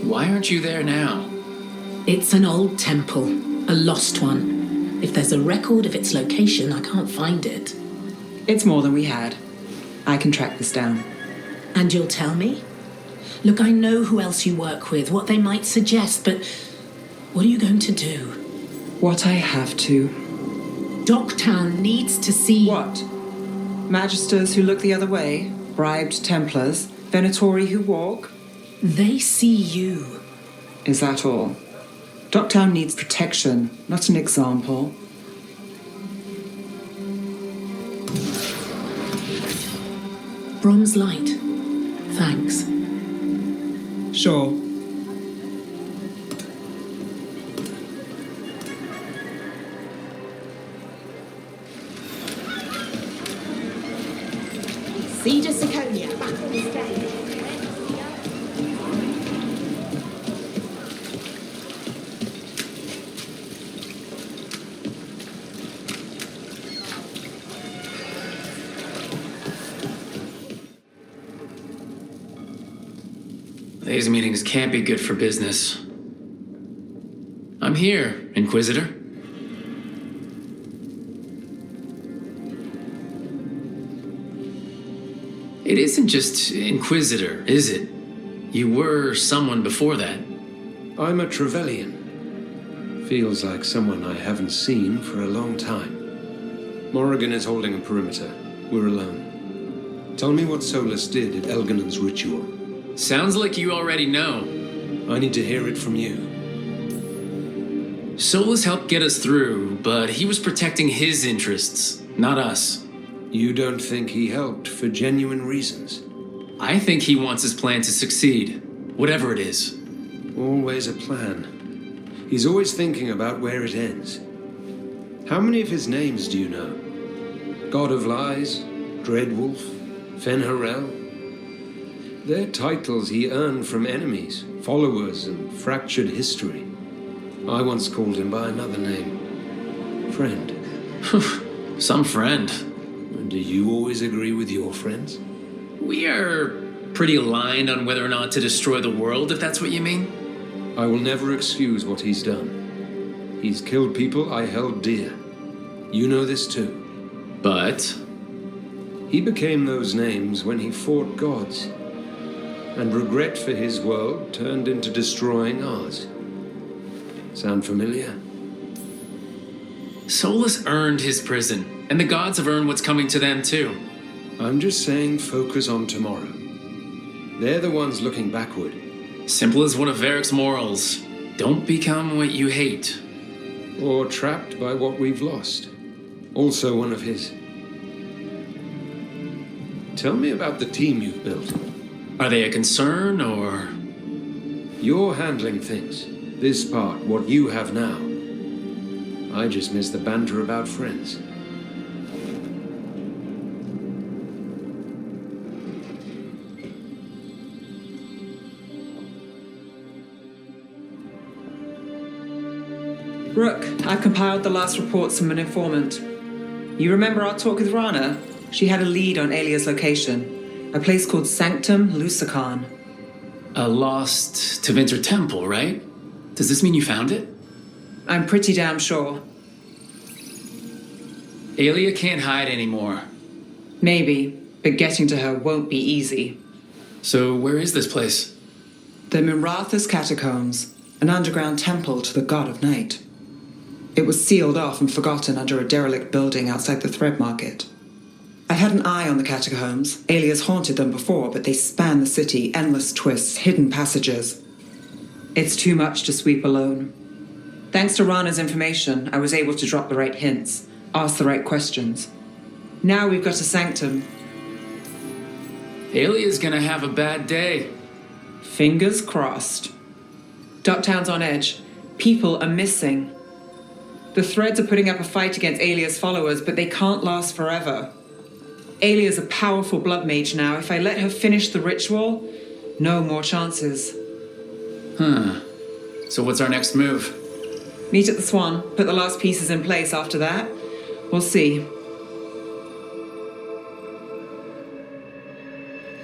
Why aren't you there now? It's an old temple. A lost one. If there's a record of its location, I can't find it. It's more than we had. I can track this down. And you'll tell me? Look, I know who else you work with, what they might suggest, but what are you going to do? What I have to. Docktown needs to see... What? Magisters who look the other way? Bribed Templars? Venatori who walk? They see you. Is that all? Docktown needs protection, not an example. Brom's light. Thanks. Sure. Siege of Siconia, back on the stage. These meetings can't be good for business. I'm here, Inquisitor. It isn't just Inquisitor, is it? You were someone before that. I'm a Trevelyan. Feels like someone I haven't seen for a long time. Morrigan is holding a perimeter. We're alone. Tell me what Solus did at Elginan's ritual. Sounds like you already know. I need to hear it from you. Solus helped get us through, but he was protecting his interests, not us. You don't think he helped for genuine reasons? I think he wants his plan to succeed, whatever it is. Always a plan. He's always thinking about where it ends. How many of his names do you know? God of Lies, Dreadwolf, Fen'Harel? They're titles he earned from enemies, followers, and fractured history. I once called him by another name. Friend. Some friend. And do you always agree with your friends? We are pretty aligned on whether or not to destroy the world, if that's what you mean. I will never excuse what he's done. He's killed people I held dear. You know this too. But? He became those names when he fought gods. And regret for his world turned into destroying ours. Sound familiar? Solus earned his prison, and the gods have earned what's coming to them too. I'm just saying focus on tomorrow. They're the ones looking backward. Simple as one of Varric's morals. Don't become what you hate. Or trapped by what we've lost. Also one of his. Tell me about the team you've built. Are they a concern, or...? You're handling things. This part, what you have now. I just miss the banter about friends. Rook, I've compiled the last reports from an informant. You remember our talk with Rana? She had a lead on Alia's location. A place called Sanctum Lusacan. A lost Tevinter temple, right? Does this mean you found it? I'm pretty damn sure. Alia can't hide anymore. Maybe, but getting to her won't be easy. So where is this place? The Mirathas Catacombs, an underground temple to the god of night. It was sealed off and forgotten under a derelict building outside the Thread Market. I've had an eye on the catacombs. Alia's haunted them before, but they span the city, endless twists, hidden passages. It's too much to sweep alone. Thanks to Rana's information, I was able to drop the right hints, ask the right questions. Now we've got a sanctum. Alia's gonna have a bad day. Fingers crossed. Ducktown's on edge. People are missing. The Threads are putting up a fight against Alia's followers, but they can't last forever. Alia's a powerful blood mage now. If I let her finish the ritual, no more chances. So what's our next move? Meet at the Swan, put the last pieces in place after that. We'll see.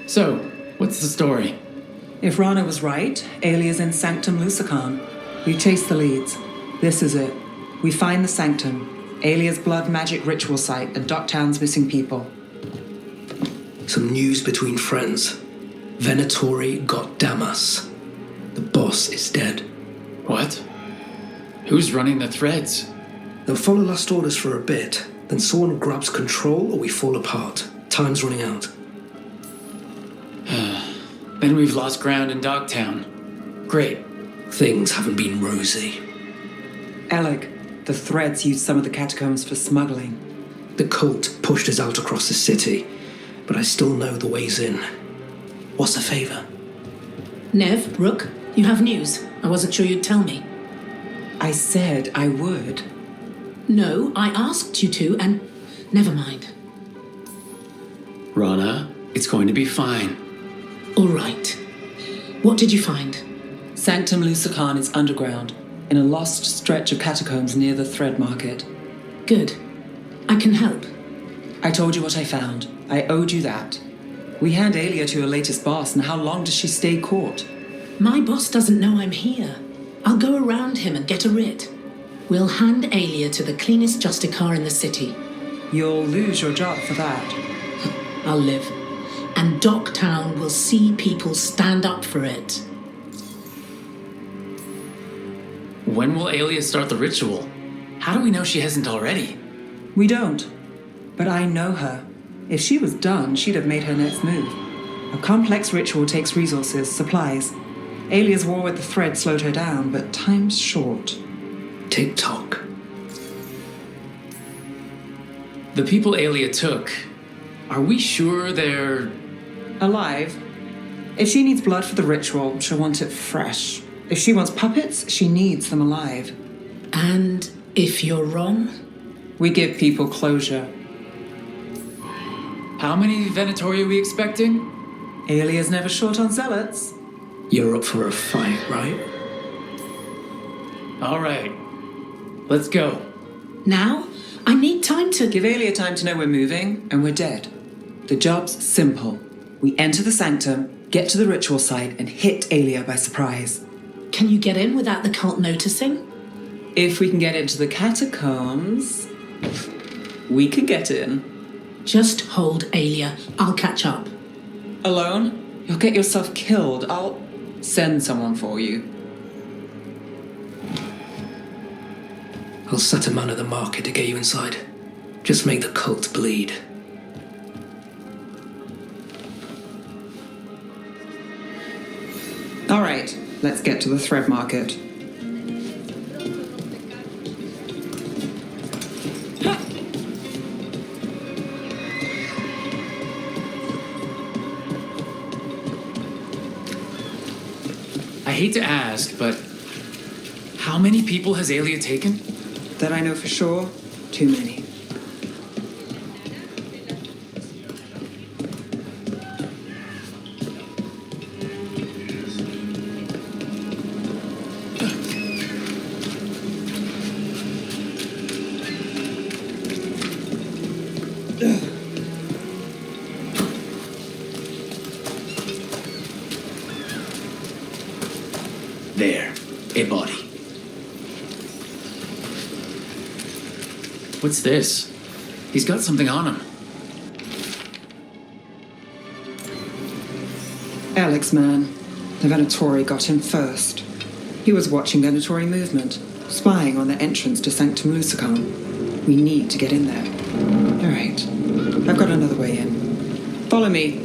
So, what's the story? If Rana was right, Alia's in Sanctum Lusacan. We chase the leads. This is it. We find the Sanctum, Alia's blood magic ritual site, and Ducktown's missing people. Some news between friends. Venatori got Damas. The boss is dead. What? Who's running the Threads? They'll follow last orders for a bit, then someone grabs control or we fall apart. Time's running out. Then we've lost ground in Dogtown. Great. Things haven't been rosy. Alec, the Threads used some of the catacombs for smuggling. The cult pushed us out across the city, but I still know the ways in. What's the favor? Nev, Rook, you have news. I wasn't sure you'd tell me. I said I would. No, I asked you to, and never mind. Rana, It's going to be fine. All right. What did you find? Sanctum Lusican is underground, in a lost stretch of catacombs near the Thread Market. Good. I can help. I told you what I found. I owed you that. We hand Aelia to your latest boss, and how long does she stay caught? My boss doesn't know I'm here. I'll go around him and get a writ. We'll hand Aelia to the cleanest Justicar in the city. You'll lose your job for that. I'll live. And Docktown will see people stand up for it. When will Aelia start the ritual? How do we know she hasn't already? We don't. But I know her. If she was done, she'd have made her next move. A complex ritual takes resources, supplies. Aelia's war with the Thread slowed her down, but time's short. Tick-tock. The people Aelia took, are we sure they're... alive? If she needs blood for the ritual, she'll want it fresh. If she wants puppets, she needs them alive. And if you're wrong? We give people closure. How many Venatori are we expecting? Aelia's never short on zealots. You're up for a fight, right? All right. Let's go. Now? I need time to... Give Aelia time to know we're moving, and we're dead. The job's simple. We enter the sanctum, get to the ritual site, and hit Aelia by surprise. Can you get in without the cult noticing? If we can get into the catacombs, we can get in. Just hold Aelia. I'll catch up. Alone? You'll get yourself killed. I'll send someone for you. I'll set a man at the market to get you inside. Just make the cult bleed. All right, let's get to the Thread Market. I hate to ask, but how many people has Aelia taken? That I know for sure, too many. There, a body. What's this? He's got something on him. Alex, man. The Venatori got him first. He was watching Venatori movement, spying on the entrance to Sanctum Lusican. We need to get in there. All right. I've got another way in. Follow me.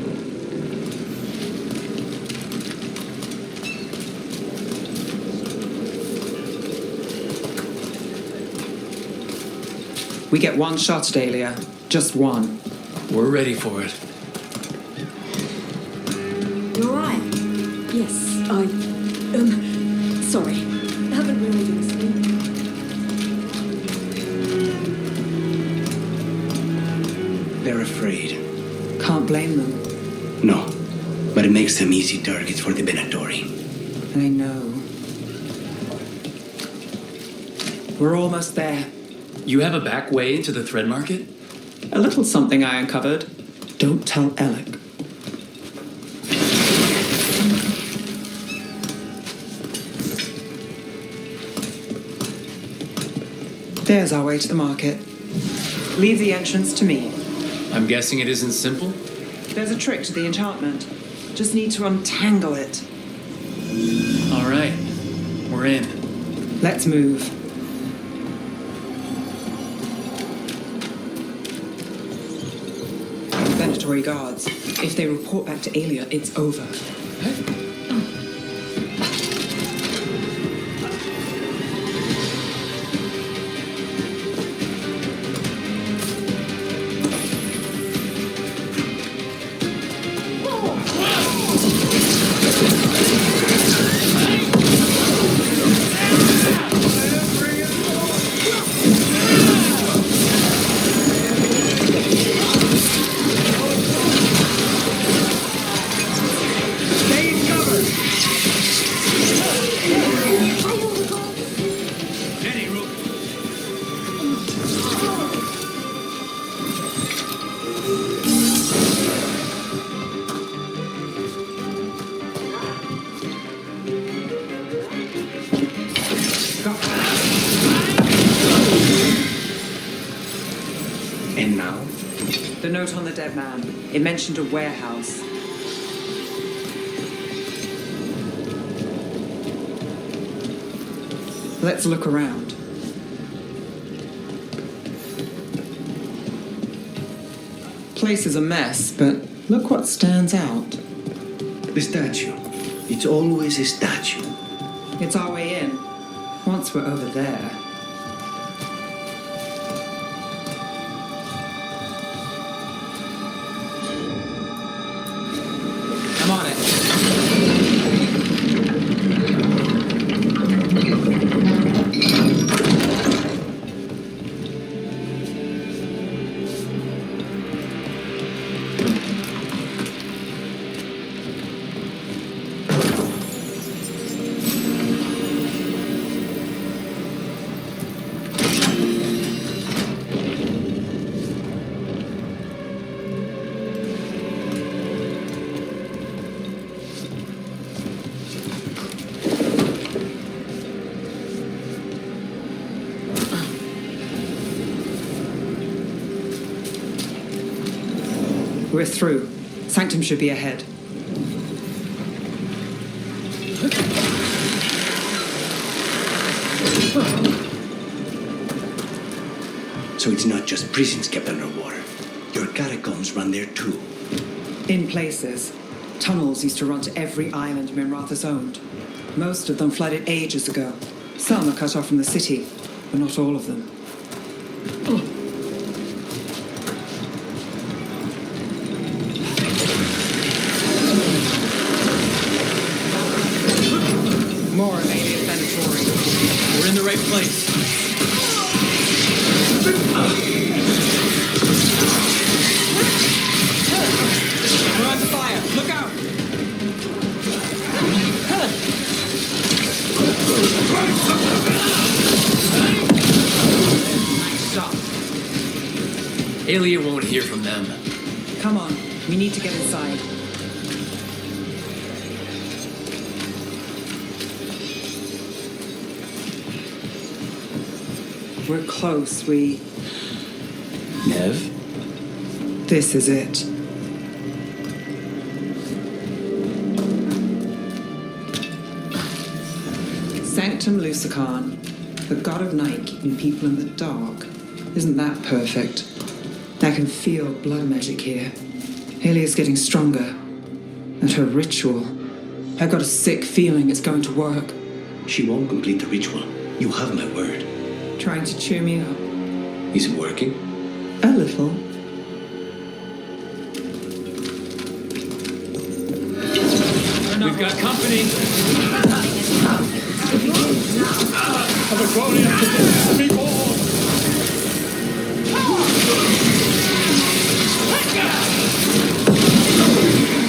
We get one shot at Aelia. Just one. We're ready for it. You alright? Yes, sorry. I haven't really been sleeping. They're afraid. Can't blame them. No, but it makes them easy targets for the Venatori. I know. We're almost there. You have a back way into the Thread Market? A little something I uncovered. Don't tell Alec. There's our way to the market. Leave the entrance to me. I'm guessing it isn't simple? There's a trick to the enchantment. Just need to untangle it. All right. We're in. Let's move. Venatori guards. If they report back to Aelia, it's over. The note on the dead man. It mentioned a warehouse. Let's look around. Place is a mess, but look what stands out. The statue. It's always a statue. It's our way in. Once we're over there. I'm on it. We're through. Sanctum should be ahead. So it's not just prisons kept underwater. Your catacombs run there too. In places. Tunnels used to run to every island Minrathous owned. Most of them flooded ages ago. Some are cut off from the city, but not all of them. More alien Venatori. We're in the right place. We're on fire. Look out! Nice shot. Aelia won't hear from them. Come on. We need to get inside. We're close. Nev? This is it. Sanctum Lucican, the god of night keeping people in the dark. Isn't that perfect? I can feel blood magic here. Alia's getting stronger. And her ritual. I got a sick feeling it's going to work. She won't complete the ritual. You have my word. Trying to cheer me up. Is it working? A little. We've got company.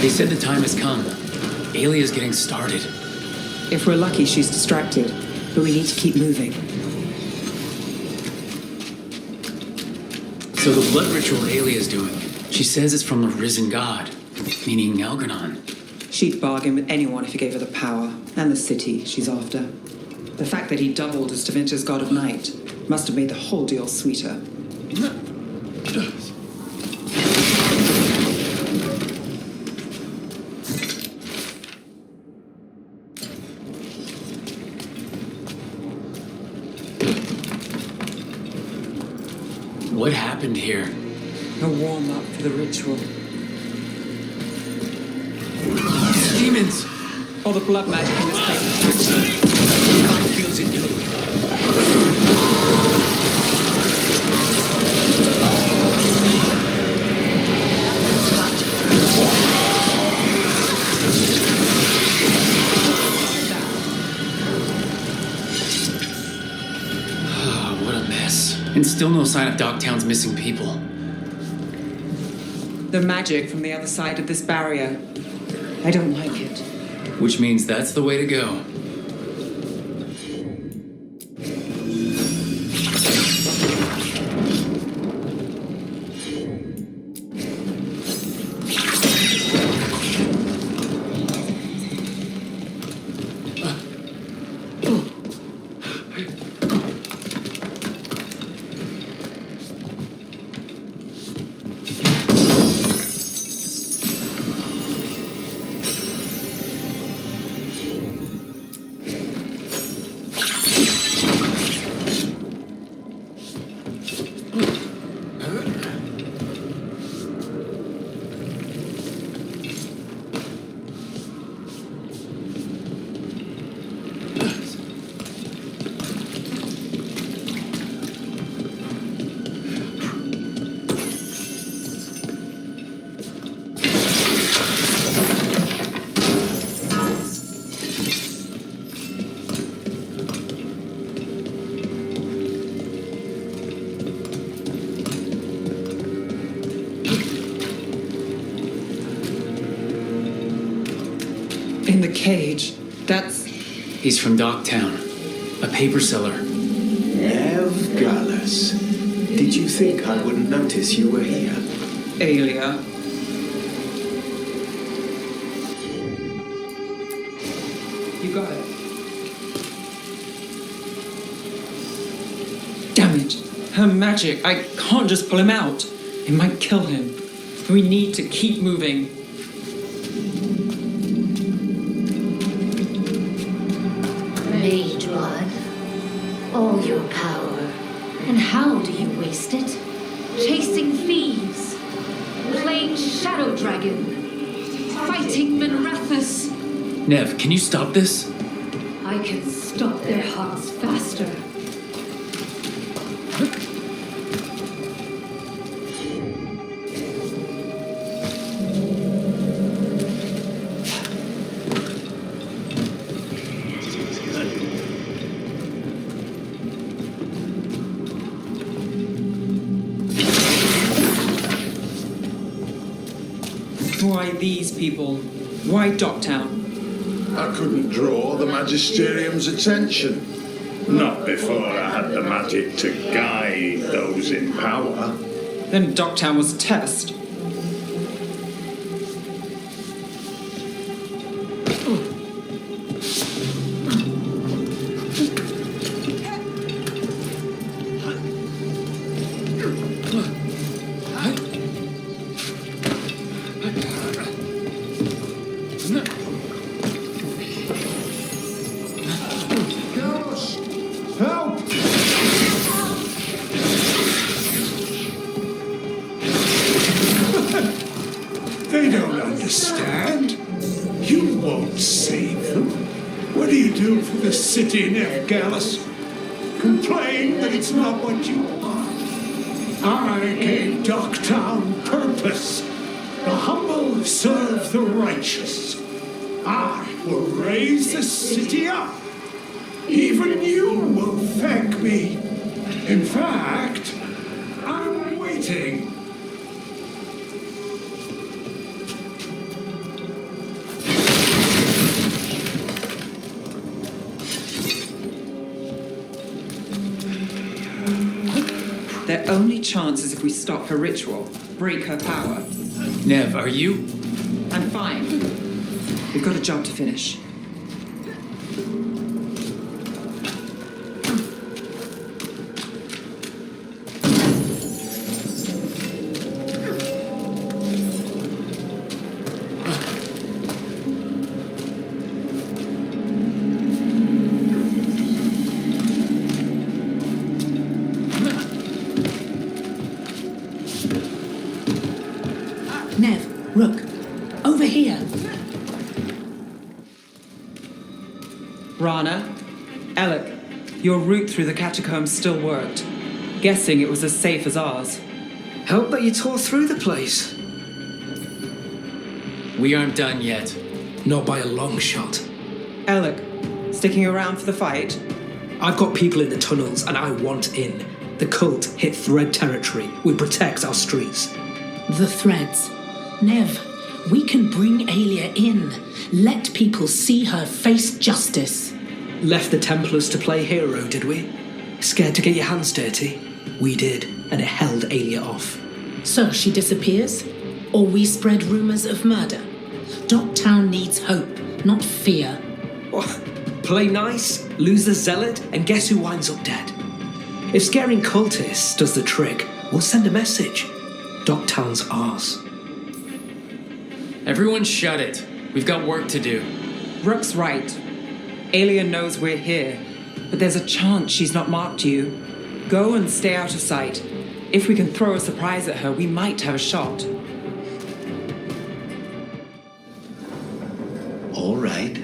They said the time has come. Alia's getting started. If we're lucky, she's distracted. But we need to keep moving. So the blood ritual Alia's doing, she says it's from a risen god, meaning Algernon. She'd bargain with anyone if he gave her the power, and the city she's after. The fact that he doubled as Tevinter's god of night must have made the whole deal sweeter. What happened here? A warm-up for the ritual. Demons! All the blood magic in this place. Mine feels it too. What a mess. And still no sign of Dogtown's missing people. The magic from the other side of this barrier. I don't like it. Which means that's the way to go. In the cage. That's... He's from Docktown, a paper seller. Nev Gallus. Did you think I wouldn't notice you were here? Aelia. You got it. Damn it. Her magic. I can't just pull him out. It might kill him. We need to keep moving. Mage blood. All your power. And how do you waste it? Chasing thieves. Playing Shadow Dragon. Fighting Minrathus. Nev, can you stop this? I can stop their hearts faster. Why these people? Why Docktown? I couldn't draw the Magisterium's attention. Not before I had the magic to guide those in power. Then Docktown was a test. They don't understand. You won't save them. What do you do for the city, Nev Gallus? Complain that it's not what you want. I gave Docktown purpose. The humble serve the righteous. I will raise the city up. Even you will thank me. In fact, I'm waiting. Their only chance is if we stop her ritual, break her power. Nev, are you? I'm fine. We've got a job to finish. Nev, Rook, over here. Rana, Alec, your route through the catacombs still worked. Guessing it was as safe as ours. Help that you tore through the place. We aren't done yet. Not by a long shot. Alec, sticking around for the fight? I've got people in the tunnels and I want in. The cult hit Thread territory. We protect our streets. The threads. Nev, we can bring Aelia in. Let people see her face justice. Left the Templars to play hero, did we? Scared to get your hands dirty? We did, and it held Aelia off. So she disappears? Or we spread rumours of murder? Docktown needs hope, not fear. What? Play nice, lose the zealot, and guess who winds up dead? If scaring cultists does the trick, we'll send a message. Docktown's ours. Everyone shut it. We've got work to do. Rook's right. Aelia knows we're here, but there's a chance she's not marked you. Go and stay out of sight. If we can throw a surprise at her, we might have a shot. All right.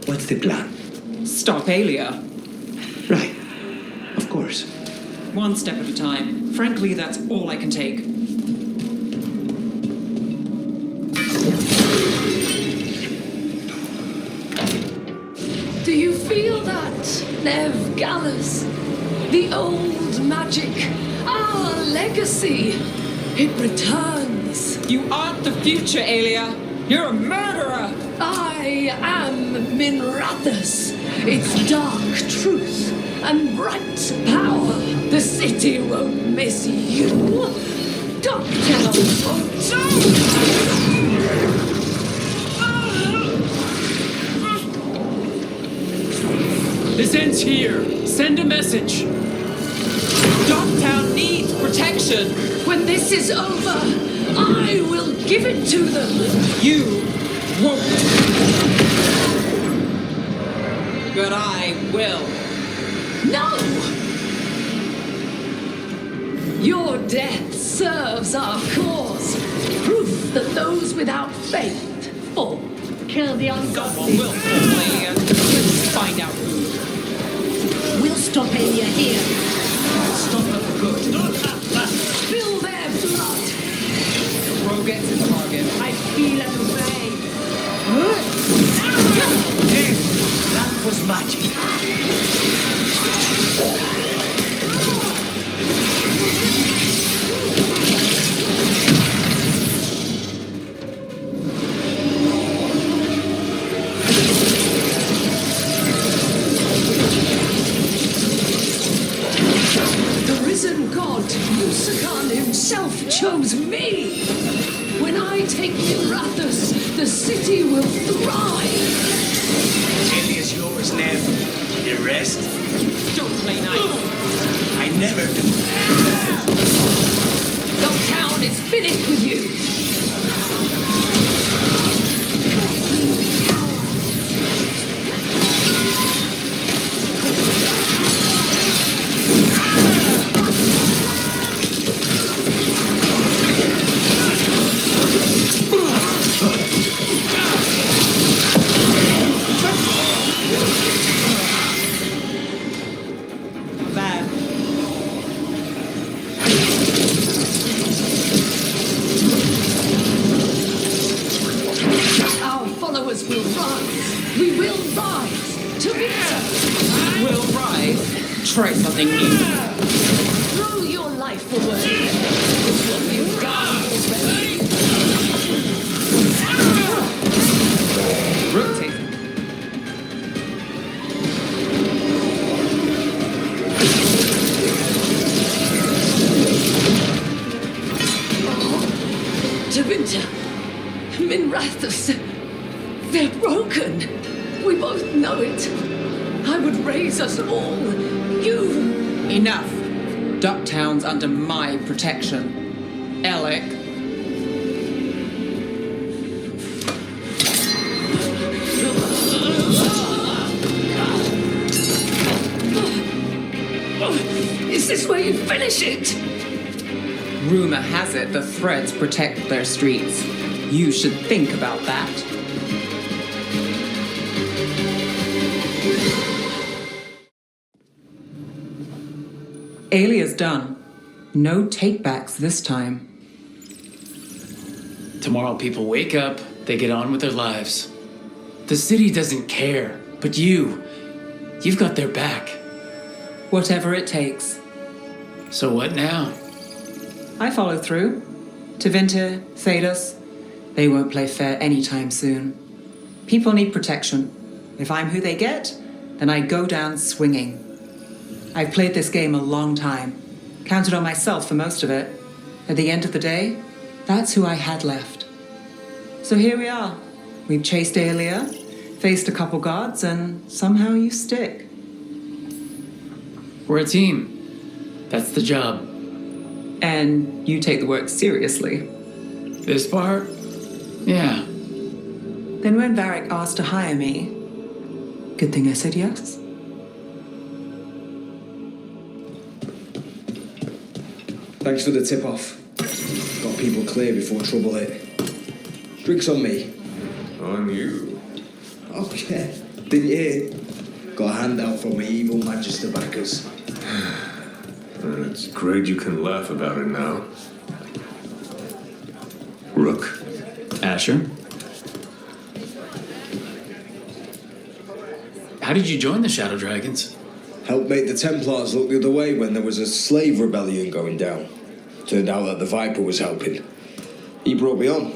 What's the plan? Stop Aelia. Right. Of course. One step at a time. Frankly, that's all I can take. Do you feel that, Nev Gallus? The old magic, our legacy. It returns. You aren't the future, Aelia. You're a murderer. I I am Minrathus. Its dark truth and bright power. The city won't miss you. Dogtown won't This ends here. Send a message. Dogtown needs protection. When this is over, I will give it to them. You won't. But I will. No! Your death serves our cause. Proof that those without faith fall. Kill the ungodly. We'll Let's find out who. We'll stop Aelia here. Stop her for good. Spill their blood. Bro gets his target. I feel and obey. Hey, that was magic. The risen god, Usakan himself, chose me. When I take Minrathus, the city will thrive. Aelia's yours, Nev. The rest? Don't play nice. I never do. The town is finished with you. Our followers will rise. We will rise to victory. We'll rise. Try something new. Throw your life away. It's what you've done already. Rotate. Javinta, Minrathus, they're broken. We both know it. I would raise us all. You. Enough. Ducktown's under my protection. Alec. Is this where you finish it? Rumor has it the Threads protect their streets. You should think about that. Aelia's done. No takebacks this time. Tomorrow people wake up, they get on with their lives. The city doesn't care, but you've got their back. Whatever it takes. So what now? I follow through. Tevinter, Thedas, they won't play fair anytime soon. People need protection. If I'm who they get, then I go down swinging. I've played this game a long time. Counted on myself for most of it. At the end of the day, that's who I had left. So here we are. We've chased Aelia, faced a couple guards, and somehow you stick. We're a team. That's the job. And you take the work seriously. This part? Yeah. Then when Varric asked to hire me, good thing I said yes. Thanks for the tip-off. Got people clear before trouble hit. Drinks on me. On you. Oh, yeah. Didn't you hear? Got a handout from my evil Magister backers. It's great you can laugh about it now. Rook. Asher? How did you join the Shadow Dragons? Helped make the Templars look the other way when there was a slave rebellion going down. Turned out that the Viper was helping. He brought me on.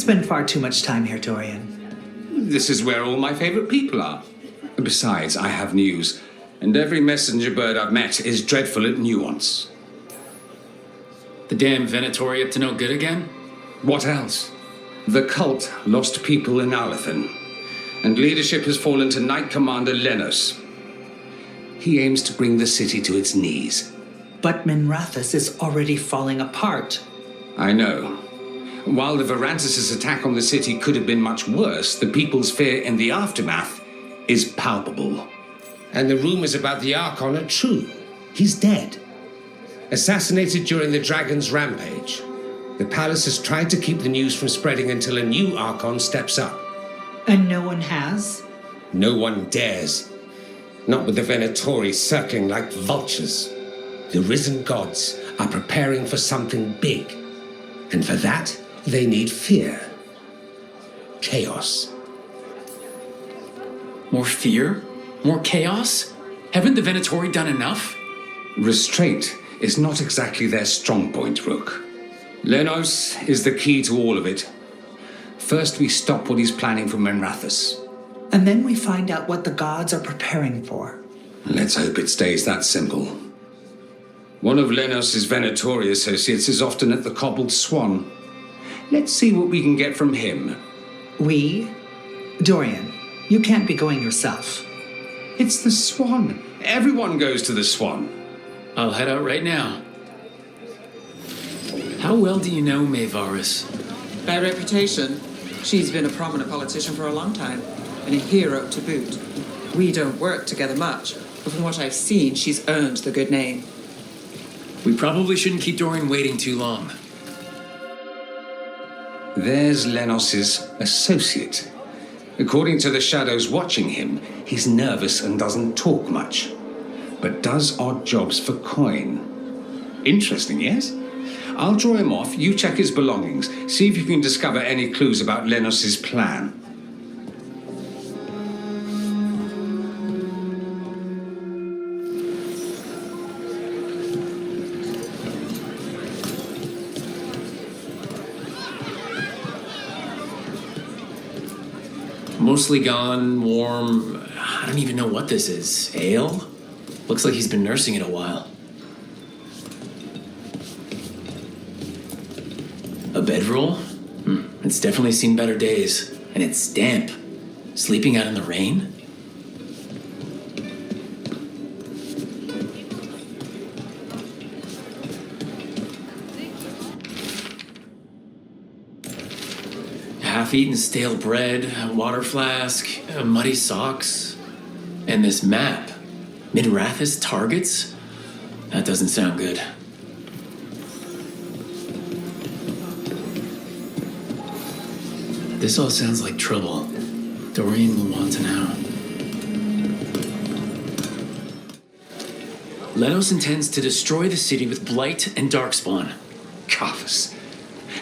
spend far too much time here, Dorian. This is where all my favorite people are. Besides, I have news, and every messenger bird I've met is dreadful at nuance. The damn Venatori up to no good again? What else? The cult lost people in Alathan, and leadership has fallen to Knight Commander Lenos. He aims to bring the city to its knees. But Minrathous is already falling apart. I know. While the Varantis' attack on the city could have been much worse, the people's fear in the aftermath is palpable. And the rumors about the Archon are true. He's dead. Assassinated during the Dragon's rampage. The palace has tried to keep the news from spreading until a new Archon steps up. And no one has? No one dares. Not with the Venatori circling like vultures. The risen gods are preparing for something big. And for that, they need fear. Chaos. More fear? More chaos? Haven't the Venatori done enough? Restraint is not exactly their strong point, Rook. Lenos is the key to all of it. First, we stop what he's planning for Minrathous. And then we find out what the gods are preparing for. Let's hope it stays that simple. One of Lenos' Venatori associates is often at the Cobbled Swan. Let's see what we can get from him. We? Dorian, you can't be going yourself. It's the Swan. Everyone goes to the Swan. I'll head out right now. How well do you know Maevaris? By reputation, she's been a prominent politician for a long time, and a hero to boot. We don't work together much, but from what I've seen, she's earned the good name. We probably shouldn't keep Dorian waiting too long. There's Lenos' associate. According to the shadows watching him, he's nervous and doesn't talk much, but does odd jobs for coin. Interesting, yes? I'll draw him off, you check his belongings, see if you can discover any clues about Lenos' plan. Mostly gone, warm. I don't even know what this is. Ale? Looks like he's been nursing it a while. A bedroll? It's definitely seen better days. And it's damp. Sleeping out in the rain? Half-eaten stale bread, a water flask, muddy socks, and this map. Minrathous targets? That doesn't sound good. This all sounds like trouble. Dorian will want to know. Lenos intends to destroy the city with Blight and Darkspawn. Carthus.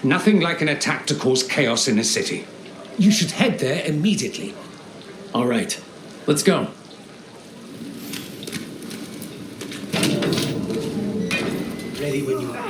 Nothing like an attack to cause chaos in a city. You should head there immediately. All right, let's go. Ready when you are.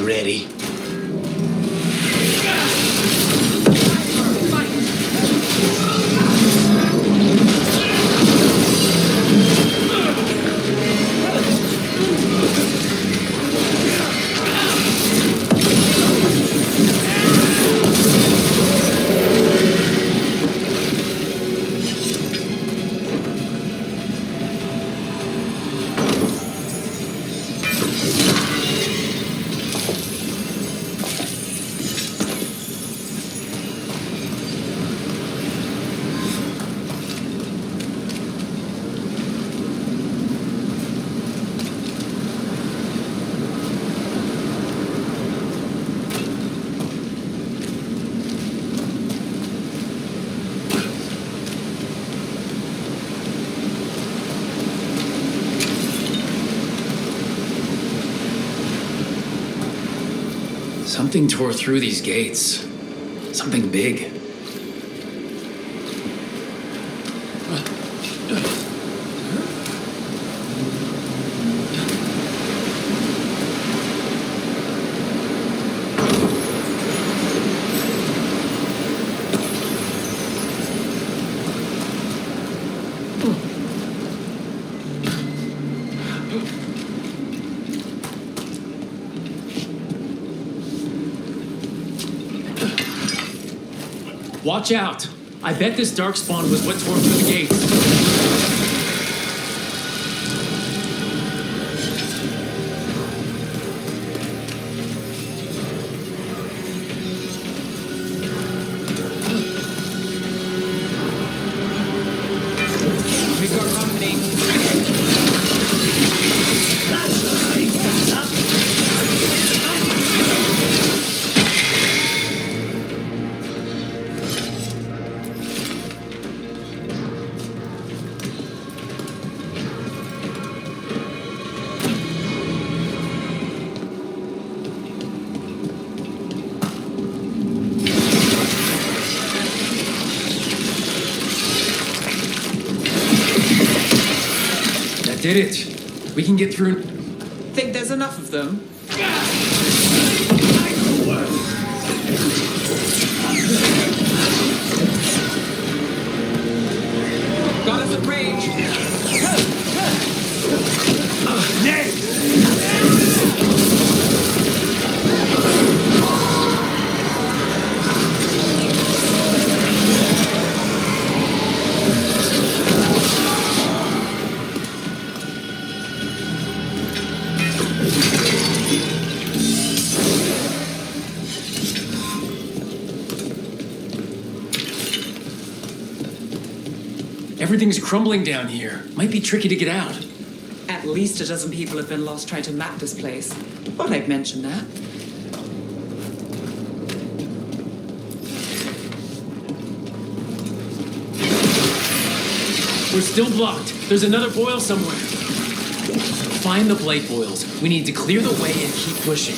ready. Something tore through these gates. Something big. Watch out! I bet this darkspawn was what tore through the gates. We got company. Did it. We can get through. Think there's enough of them? Got us a rage. Everything's crumbling down here. Might be tricky to get out. At least a dozen people have been lost trying to map this place. Thought I'd mention that. We're still blocked. There's another boil somewhere. Find the blight boils. We need to clear the way and keep pushing.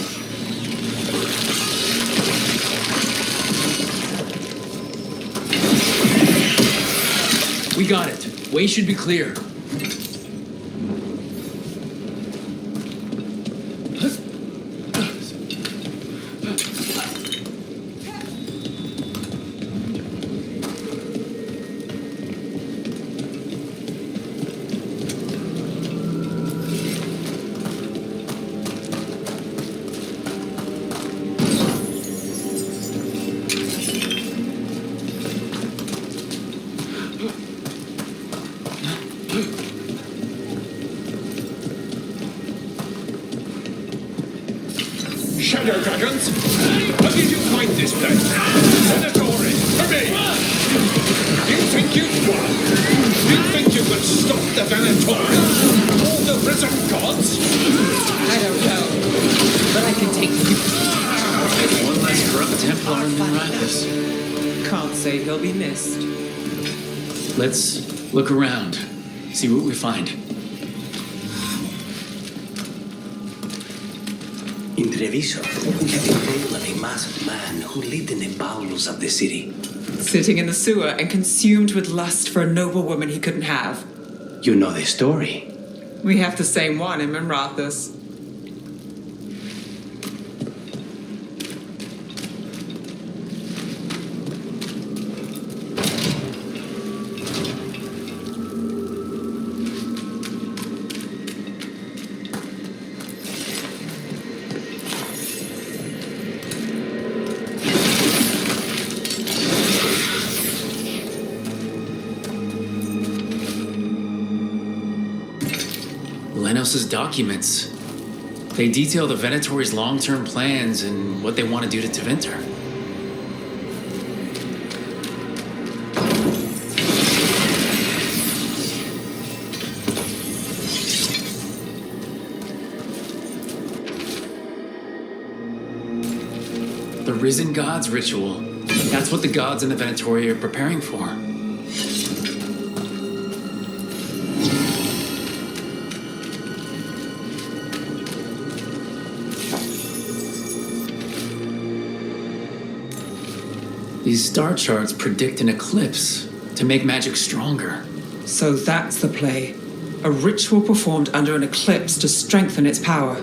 We got it. Way should be clear. Shadow dragons! How did you find this place? Senatore, for me! You think you've won? You think you can stop the Venatori? Or the risen gods? I don't know. But I can take you. One less corrupt Templar in Mirathis. Can't say he'll be missed. Let's look around. See what we find. In Treviso, we have a tale of a masked man who lived in the bowels of the city. Sitting in the sewer and consumed with lust for a noble woman he couldn't have. You know the story. We have the same one in Mirathis. Lenos's documents. They detail the Venatori's long-term plans and what they want to do to Tevinter. The Risen Gods ritual. That's what the gods in the Venatori are preparing for. These star charts predict an eclipse to make magic stronger. So that's the play. A ritual performed under an eclipse to strengthen its power.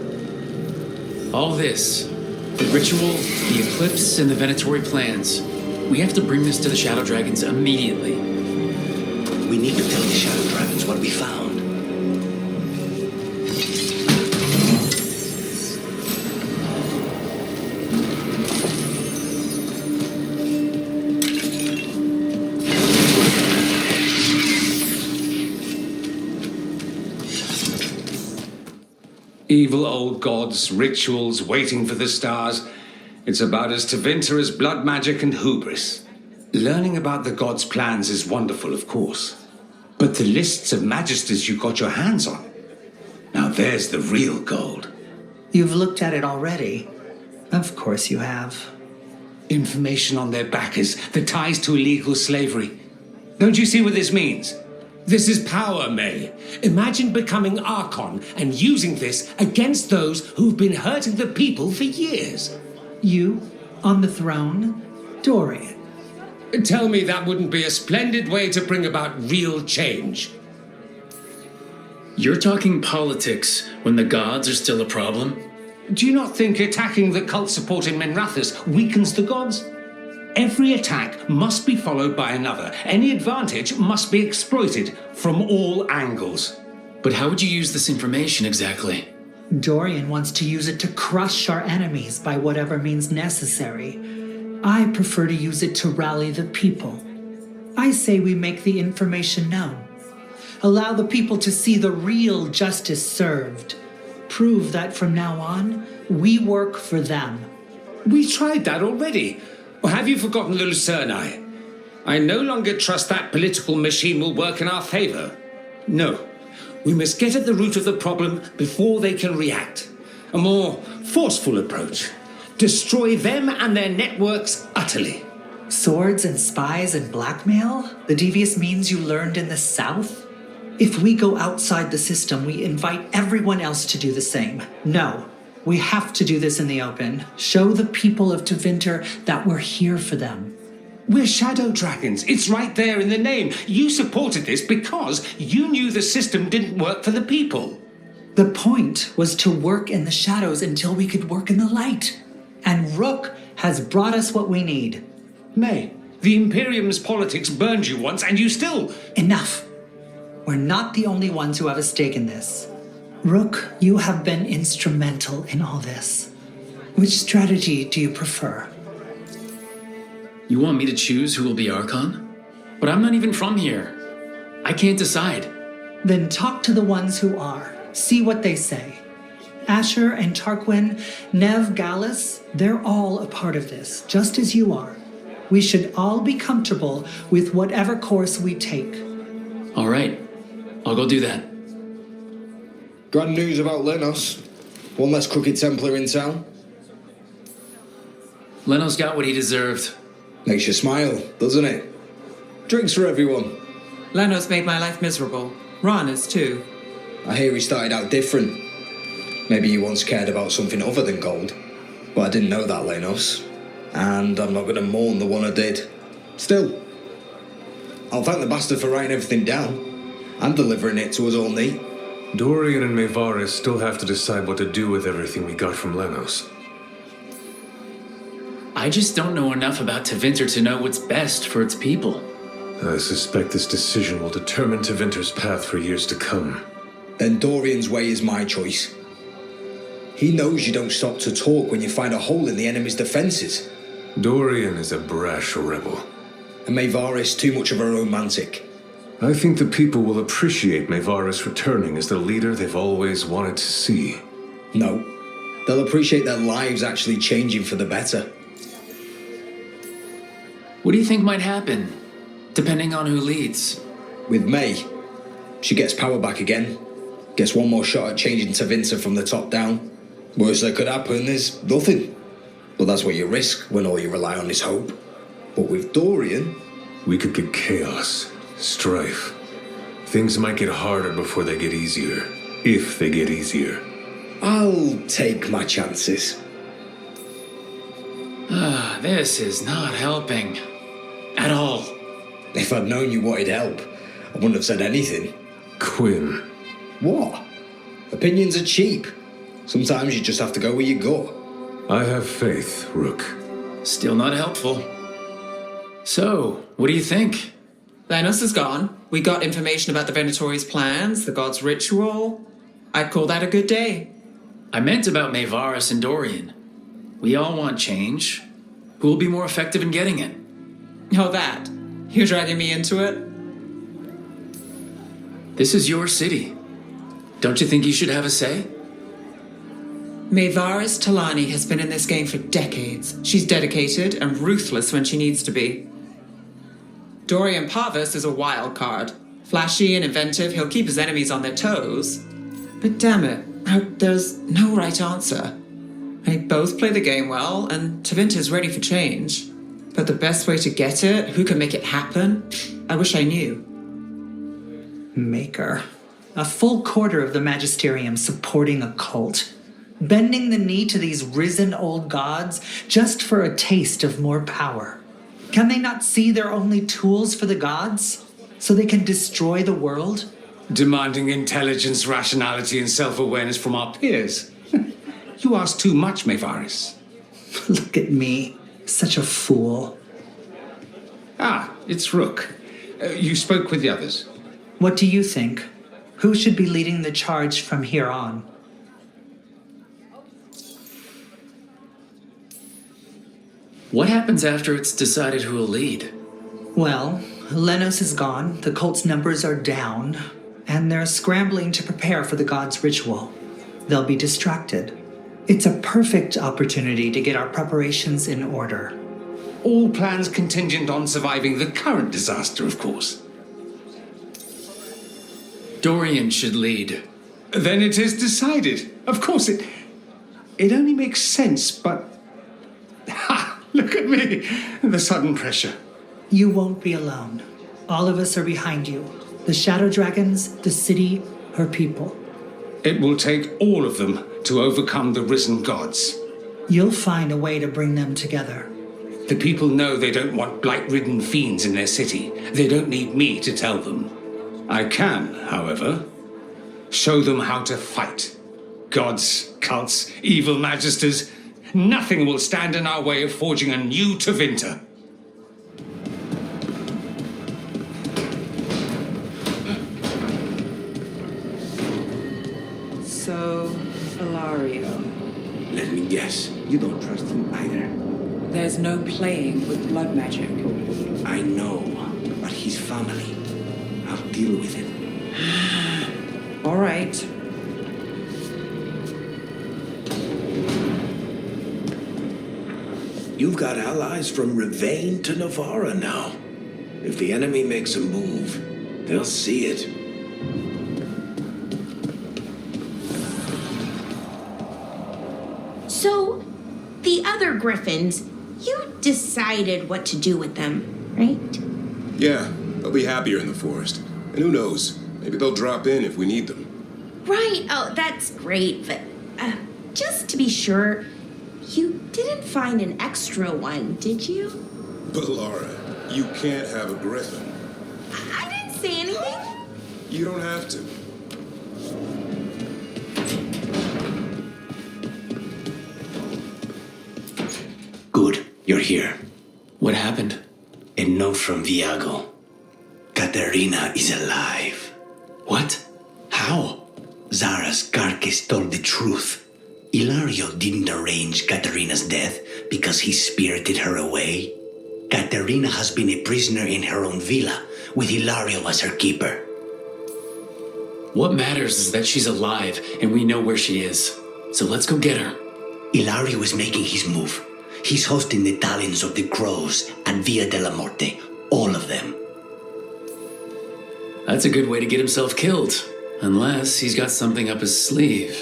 All this, the ritual, the eclipse, and the Venatori plans. We have to bring this to the Shadow Dragons immediately. We need to tell the Shadow Dragons what we found. Evil old gods, rituals, waiting for the stars. It's about as Tevinter as blood magic and hubris. Learning about the gods' plans is wonderful, of course. But the lists of magisters you got your hands on, now there's the real gold. You've looked at it already. Of course you have. Information on their backers, the ties to illegal slavery. Don't you see what this means? This is power, May. Imagine becoming Archon and using this against those who've been hurting the people for years. You, on the throne, Dorian. Tell me that wouldn't be a splendid way to bring about real change. You're talking politics when the gods are still a problem? Do you not think attacking the cult support in Minrathous weakens the gods? Every attack must be followed by another. Any advantage must be exploited from all angles. But how would you use this information exactly? Dorian wants to use it to crush our enemies by whatever means necessary. I prefer to use it to rally the people. I say we make the information known. Allow the people to see the real justice served. Prove that from now on, we work for them. We tried that already. Or have you forgotten the Lucerni? I no longer trust that political machine will work in our favor. No. We must get at the root of the problem before they can react. A more forceful approach. Destroy them and their networks utterly. Swords and spies and blackmail? The devious means you learned in the South? If we go outside the system, we invite everyone else to do the same. No. We have to do this in the open. Show the people of Tevinter that we're here for them. We're Shadow Dragons. It's right there in the name. You supported this because you knew the system didn't work for the people. The point was to work in the shadows until we could work in the light. And Rook has brought us what we need. May, the Imperium's politics burned you once and you still... Enough. We're not the only ones who have a stake in this. Rook, you have been instrumental in all this. Which strategy do you prefer? You want me to choose who will be Archon? But I'm not even from here. I can't decide. Then talk to the ones who are. See what they say. Asher and Tarquin, Nev, Gallus, they're all a part of this, just as you are. We should all be comfortable with whatever course we take. All right. I'll go do that. Grand news about Lenos. One less crooked Templar in town. Lenos got what he deserved. Makes you smile, doesn't it? Drinks for everyone. Lenos made my life miserable. Ron is too. I hear he started out different. Maybe he once cared about something other than gold. But I didn't know that, Lenos. And I'm not going to mourn the one I did. Still, I'll thank the bastard for writing everything down and delivering it to us all neat. Dorian and Mayvaris still have to decide what to do with everything we got from Lenos. I just don't know enough about Tevinter to know what's best for its people. I suspect this decision will determine Tevinter's path for years to come. Then Dorian's way is my choice. He knows you don't stop to talk when you find a hole in the enemy's defenses. Dorian is a brash rebel. And Mayvaris too much of a romantic. I think the people will appreciate Mevaris returning as the leader they've always wanted to see. No. They'll appreciate their lives actually changing for the better. What do you think might happen, depending on who leads? With May, she gets power back again. Gets one more shot at changing Tevinter from the top down. Worst that could happen is nothing. But that's what you risk when all you rely on is hope. But with Dorian... We could get chaos, strife. Things might get harder before they get easier. If they get easier. I'll take my chances. This is not helping. At all. If I'd known you wanted help, I wouldn't have said anything. Quinn. What? Opinions are cheap. Sometimes you just have to go where you go. I have faith, Rook. Still not helpful. So, what do you think? Lenos is gone. We got information about the Venatori's plans, the god's ritual. I'd call that a good day. I meant about Mevaris and Dorian. We all want change. Who will be more effective in getting it? Oh, that. You're dragging me into it? This is your city. Don't you think you should have a say? Mevaris Talani has been in this game for decades. She's dedicated and ruthless when she needs to be. Dorian Parvis is a wild card. Flashy and inventive, he'll keep his enemies on their toes. But damn it, there's no right answer. They both play the game well, and Tevinter's ready for change. But the best way to get it, who can make it happen, I wish I knew. Maker. A full quarter of the Magisterium supporting a cult. Bending the knee to these risen old gods just for a taste of more power. Can they not see they're only tools for the gods? So they can destroy the world? Demanding intelligence, rationality, and self-awareness from our peers. You ask too much, Mevaris. Look at me. Such a fool. Ah, it's Rook. You spoke with the others. What do you think? Who should be leading the charge from here on? What happens after it's decided who will lead? Well, Lenos is gone, the cult's numbers are down, and they're scrambling to prepare for the god's ritual. They'll be distracted. It's a perfect opportunity to get our preparations in order. All plans contingent on surviving the current disaster, of course. Dorian should lead. Then it is decided. Of course, it only makes sense, but... Ha! Look at me! The sudden pressure. You won't be alone. All of us are behind you. The Shadow Dragons, the city, her people. It will take all of them to overcome the risen gods. You'll find a way to bring them together. The people know they don't want blight-ridden fiends in their city. They don't need me to tell them. I can, however, show them how to fight. Gods, cults, evil magisters, nothing will stand in our way of forging a new Tevinter. So, Ilario. Let me guess, you don't trust him either. There's no playing with blood magic. I know, but he's family. I'll deal with it. All right. You've got allies from Rivain to Navarra now. If the enemy makes a move, they'll see it. So, the other griffins, you decided what to do with them, right? Yeah, they'll be happier in the forest. And who knows, maybe they'll drop in if we need them. Right, oh, that's great, but just to be sure, you didn't find an extra one, did you? But Laura, you can't have a griffin. I didn't say anything. You don't have to. Good, you're here. What happened? A note from Viago. Katerina is alive. What? How? Zara's carcass told the truth. Ilario didn't arrange Katerina's death because he spirited her away. Katerina has been a prisoner in her own villa, with Hilario as her keeper. What matters is that she's alive and we know where she is. So let's go get her. Hilario is making his move. He's hosting the talents of the crows at Villa de la Morte. All of them. That's a good way to get himself killed. Unless he's got something up his sleeve.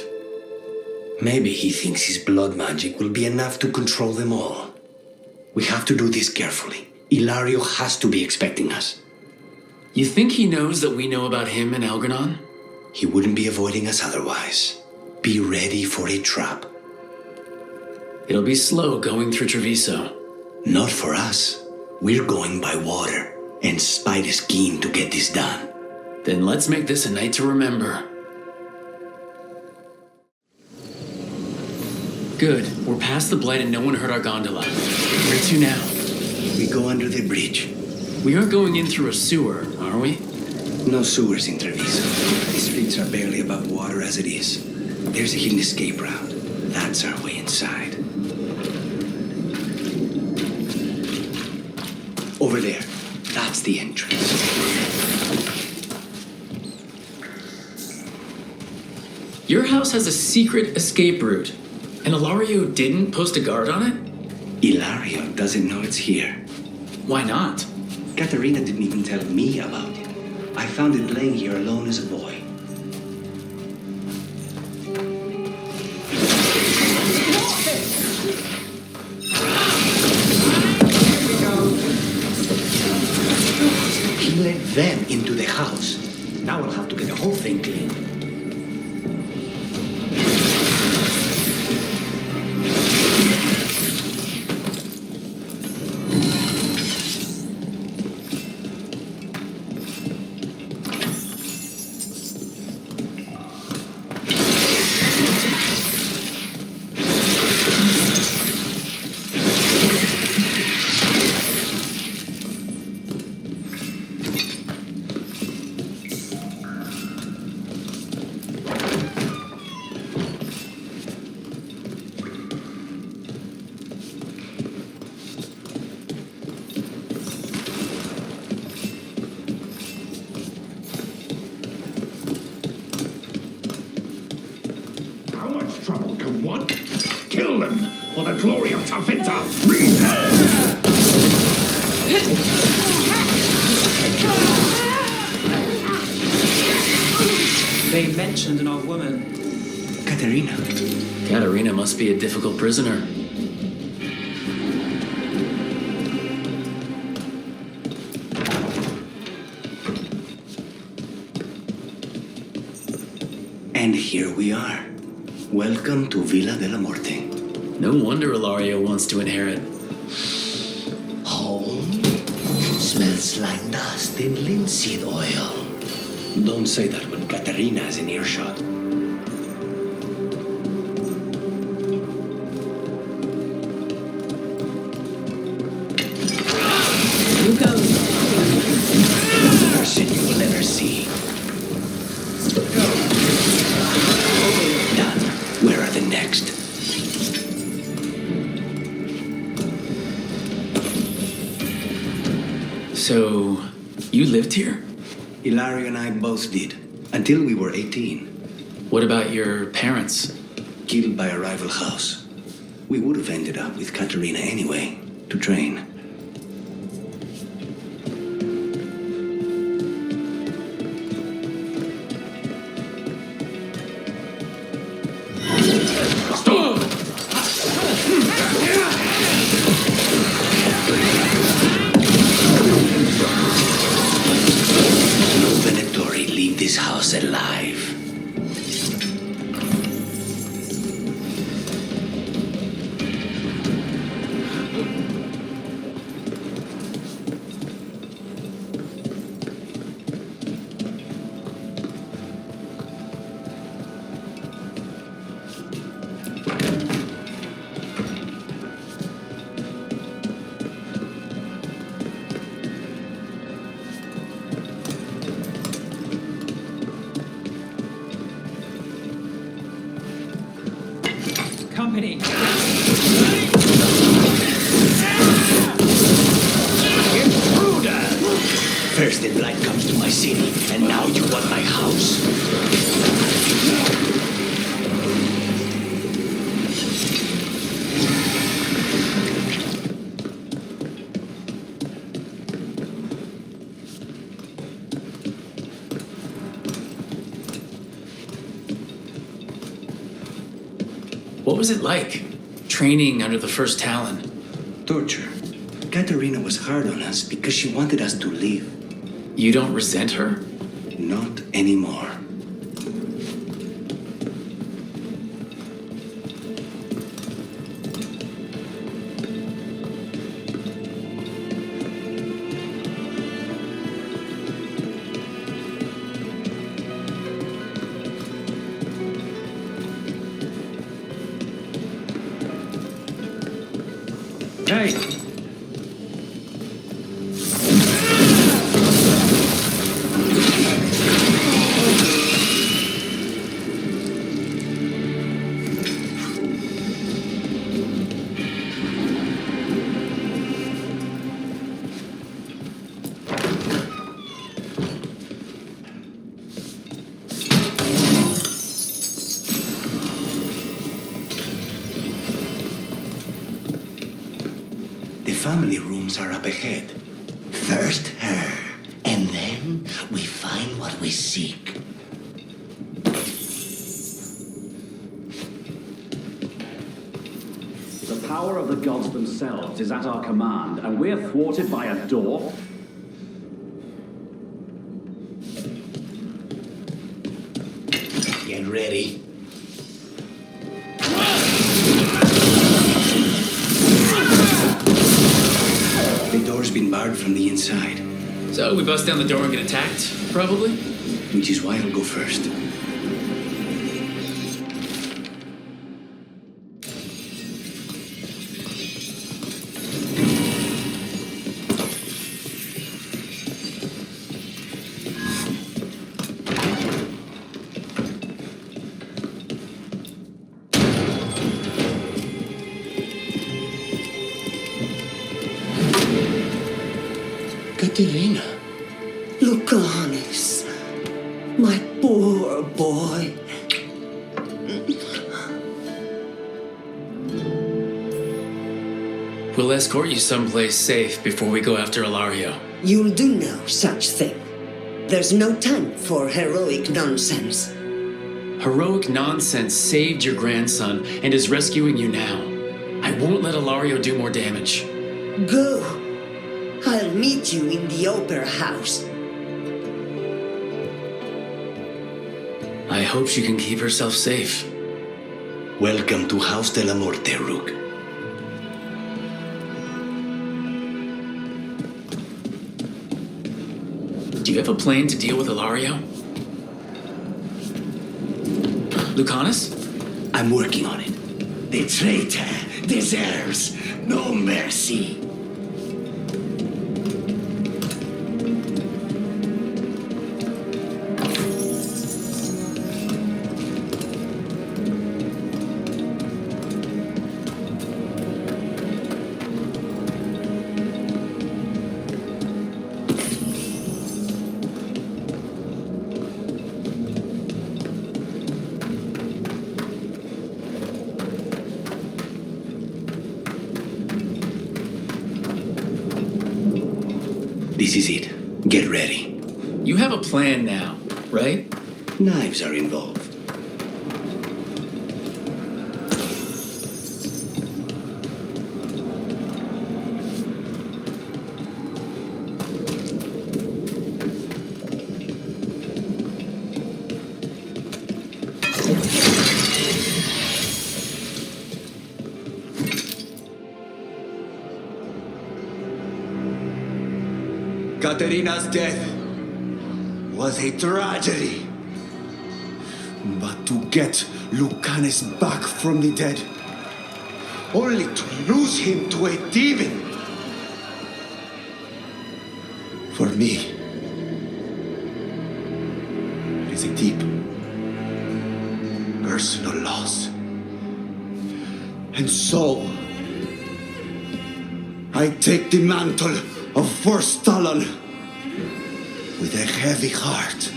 Maybe he thinks his blood magic will be enough to control them all. We have to do this carefully. Hilario has to be expecting us. You think he knows that we know about him and Algernon? He wouldn't be avoiding us otherwise. Be ready for a trap. It'll be slow going through Treviso. Not for us. We're going by water, and Spite is keen to get this done. Then let's make this a night to remember. Good. We're past the Blight and no one heard our gondola. Where to now? We go under the bridge. We aren't going in through a sewer, are we? No sewers in Treviso. The streets are barely above water as it is. There's a hidden escape route. That's our way inside. Over there. That's the entrance. Your house has a secret escape route, and Ilario didn't post a guard on it? Hilario doesn't know it's here. Why not? Katerina didn't even tell me about it. I found it laying here alone as a boy. He let them into the house. Now we'll have to get the whole thing clean. Trouble can one? Kill them for the glory of Tavinta! They mentioned an old woman. Katerina. Katerina must be a difficult prisoner. And here we are. Welcome to Villa de la Morte. No wonder Ilario wants to inherit. Home smells like dust and linseed oil. Don't say that when Katerina is in earshot. You go. Person you will ever see. Done. Where are the next? So, you lived here? Hilario and I both did, until we were 18. What about your parents? Killed by a rival house. We would have ended up with Katerina anyway, to train. This house alive. Company. First the Blight comes to my city, and now you want my house. What was it like, training under the first Talon? Torture. Katarina was hard on us because she wanted us to leave. You don't resent her? Not anymore. Hey! The family rooms are up ahead. First her, and then we find what we seek. The power of the gods themselves is at our command, and we're thwarted by a door? Get ready. The door's been barred from the inside. So we bust down the door and get attacked, probably? Which is why I'll go first. Katerina. Lucanus, my poor boy. We'll escort you someplace safe before we go after Ilario. You'll do no such thing. There's no time for heroic nonsense. Heroic nonsense saved your grandson and is rescuing you now. I won't let Ilario do more damage. Go. I'll meet you in the opera house. I hope she can keep herself safe. Welcome to House de la Morte, Rook. Do you have a plan to deal with Ilario? Lucanus? I'm working on it. The traitor deserves no mercy. This is it. Get ready. You have a plan now, right? Knives are involved. Katerina's death was a tragedy. But to get Lucanus back from the dead, only to lose him to a demon, for me, it is a deep personal loss. And so, I take the mantle of First Talon with a heavy heart.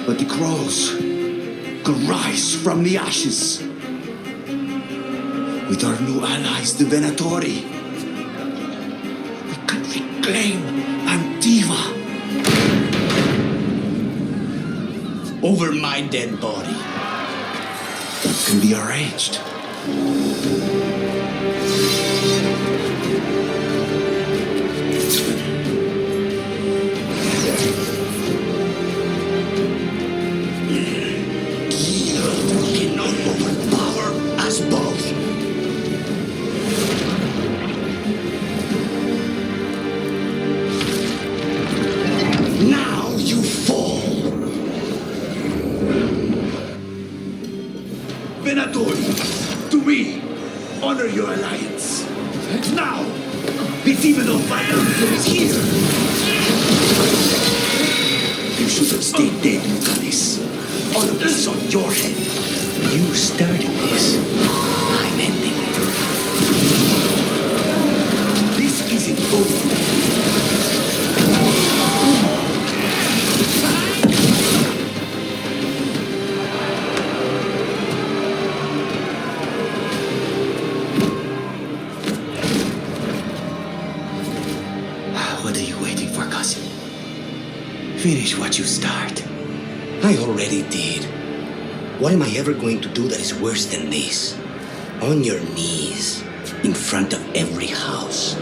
But the crows could rise from the ashes. With our new allies, the Venatori, we could reclaim Antiva. Over my dead body. That can be arranged. Cannot overpower us both. Now you fall. Venator, to me, honor your alliance. Now, the demon of violence is here. You should have stayed dead, Lucanis. All of this on your head. You started this. I'm ending it. This isn't over. What are you waiting for, cousin? Finish what you start. I already did. What am I ever going to do that is worse than this? On your knees, in front of every house.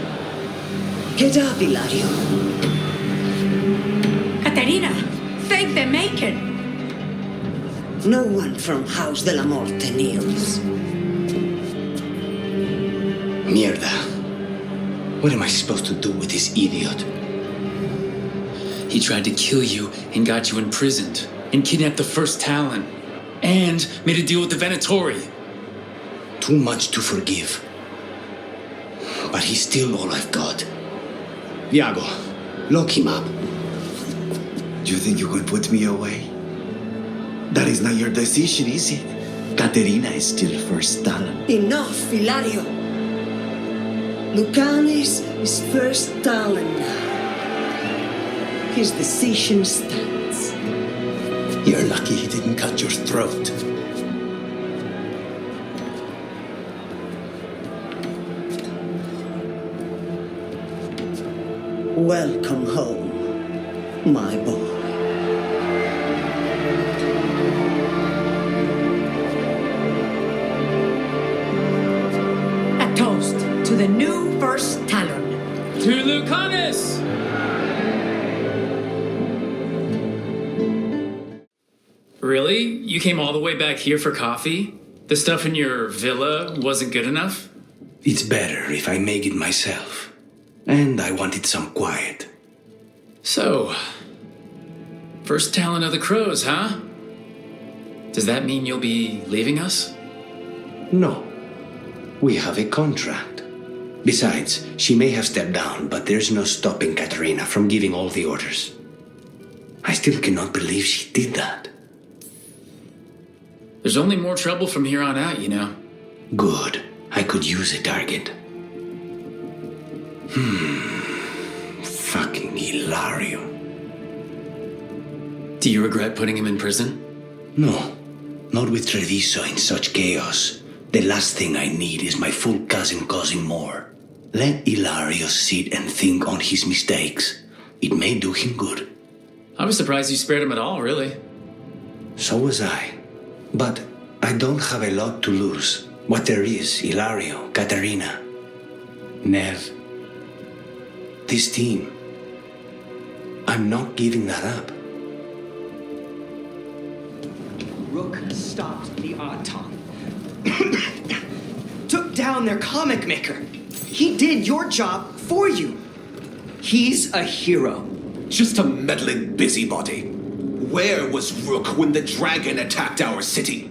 Get up, Ilario. Katerina, thank the Maker. No one from House de la Morte kneels. Mierda. What am I supposed to do with this idiot? He tried to kill you and got you imprisoned, and kidnapped the first Talon, and made a deal with the Venatori. Too much to forgive. But he's still all I've got. Iago, lock him up. Do you think you could put me away? That is not your decision, is it? Caterina is still first Talon. Enough, Ilario. Lucanis is first Talon now. His decision stands. You're lucky he didn't cut your throat. Welcome home, my boy. A toast to the new first Talon. To Lucanus! Really? You came all the way back here for coffee? The stuff in your villa wasn't good enough? It's better if I make it myself. And I wanted some quiet. So, first Talon of the Crows, huh? Does that mean you'll be leaving us? No. We have a contract. Besides, she may have stepped down, but there's no stopping Katerina from giving all the orders. I still cannot believe she did that. There's only more trouble from here on out, you know. Good. I could use a target. Fucking Hilario. Do you regret putting him in prison? No. Not with Treviso in such chaos. The last thing I need is my full cousin causing more. Let Hilario sit and think on his mistakes. It may do him good. I was surprised you spared him at all, really. So was I. But I don't have a lot to lose. What there is, Hilario, Katerina, Nev. This team. I'm not giving that up. Rook stopped the Auton. Took down their comic maker. He did your job for you. He's a hero. Just a meddling busybody. Where was Rook when the dragon attacked our city?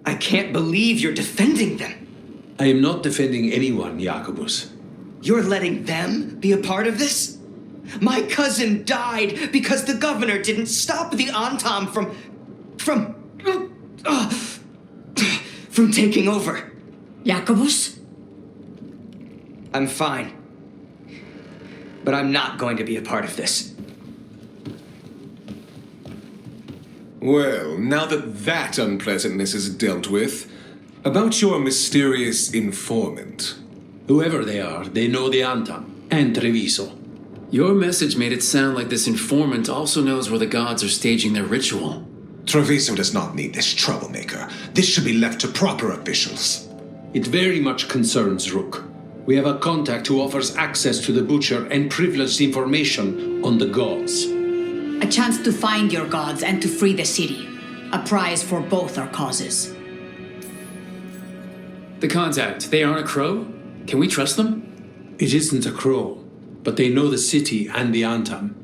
I can't believe you're defending them. I am not defending anyone, Jacobus. You're letting them be a part of this? My cousin died because the governor didn't stop the Antam from taking over. Jacobus? I'm fine. But I'm not going to be a part of this. Well, now that unpleasantness is dealt with, about your mysterious informant. Whoever they are, they know the Antam and Treviso. Your message made it sound like this informant also knows where the gods are staging their ritual. Treviso does not need this troublemaker. This should be left to proper officials. It very much concerns Rook. We have a contact who offers access to the Butcher and privileged information on the gods. A chance to find your gods and to free the city. A prize for both our causes. The contact, they aren't a crow? Can we trust them? It isn't a crow, but they know the city and the Antam.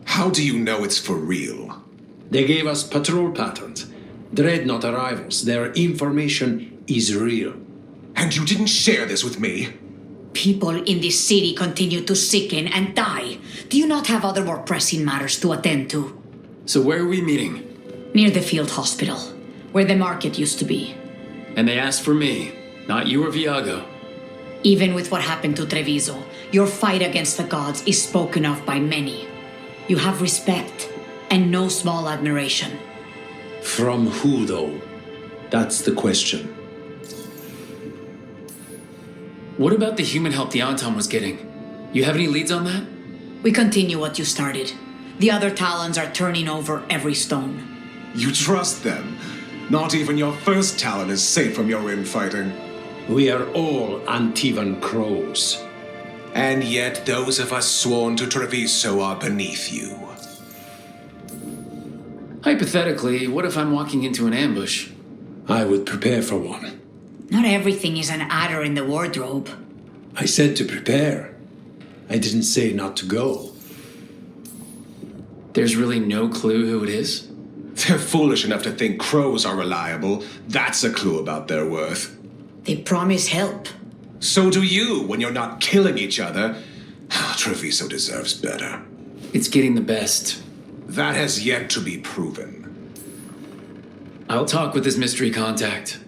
How do you know it's for real? They gave us patrol patterns, dreadnought arrivals. Their information is real. And you didn't share this with me? People in this city continue to sicken and die. Do you not have other more pressing matters to attend to? So where are we meeting? Near the field hospital, where the market used to be. And they asked for me, not you or Viago. Even with what happened to Treviso, your fight against the gods is spoken of by many. You have respect, and no small admiration. From who, though? That's the question. What about the human help the Anton was getting? You have any leads on that? We continue what you started. The other Talons are turning over every stone. You trust them? Not even your first Talon is safe from your infighting. We are all Antivan crows. And yet those of us sworn to Treviso are beneath you. Hypothetically, what if I'm walking into an ambush? I would prepare for one. Not everything is an adder in the wardrobe. I said to prepare. I didn't say not to go. There's really no clue who it is? They're foolish enough to think crows are reliable. That's a clue about their worth. They promise help. So do you when you're not killing each other. Treviso deserves better. It's getting the best. That has yet to be proven. I'll talk with this mystery contact.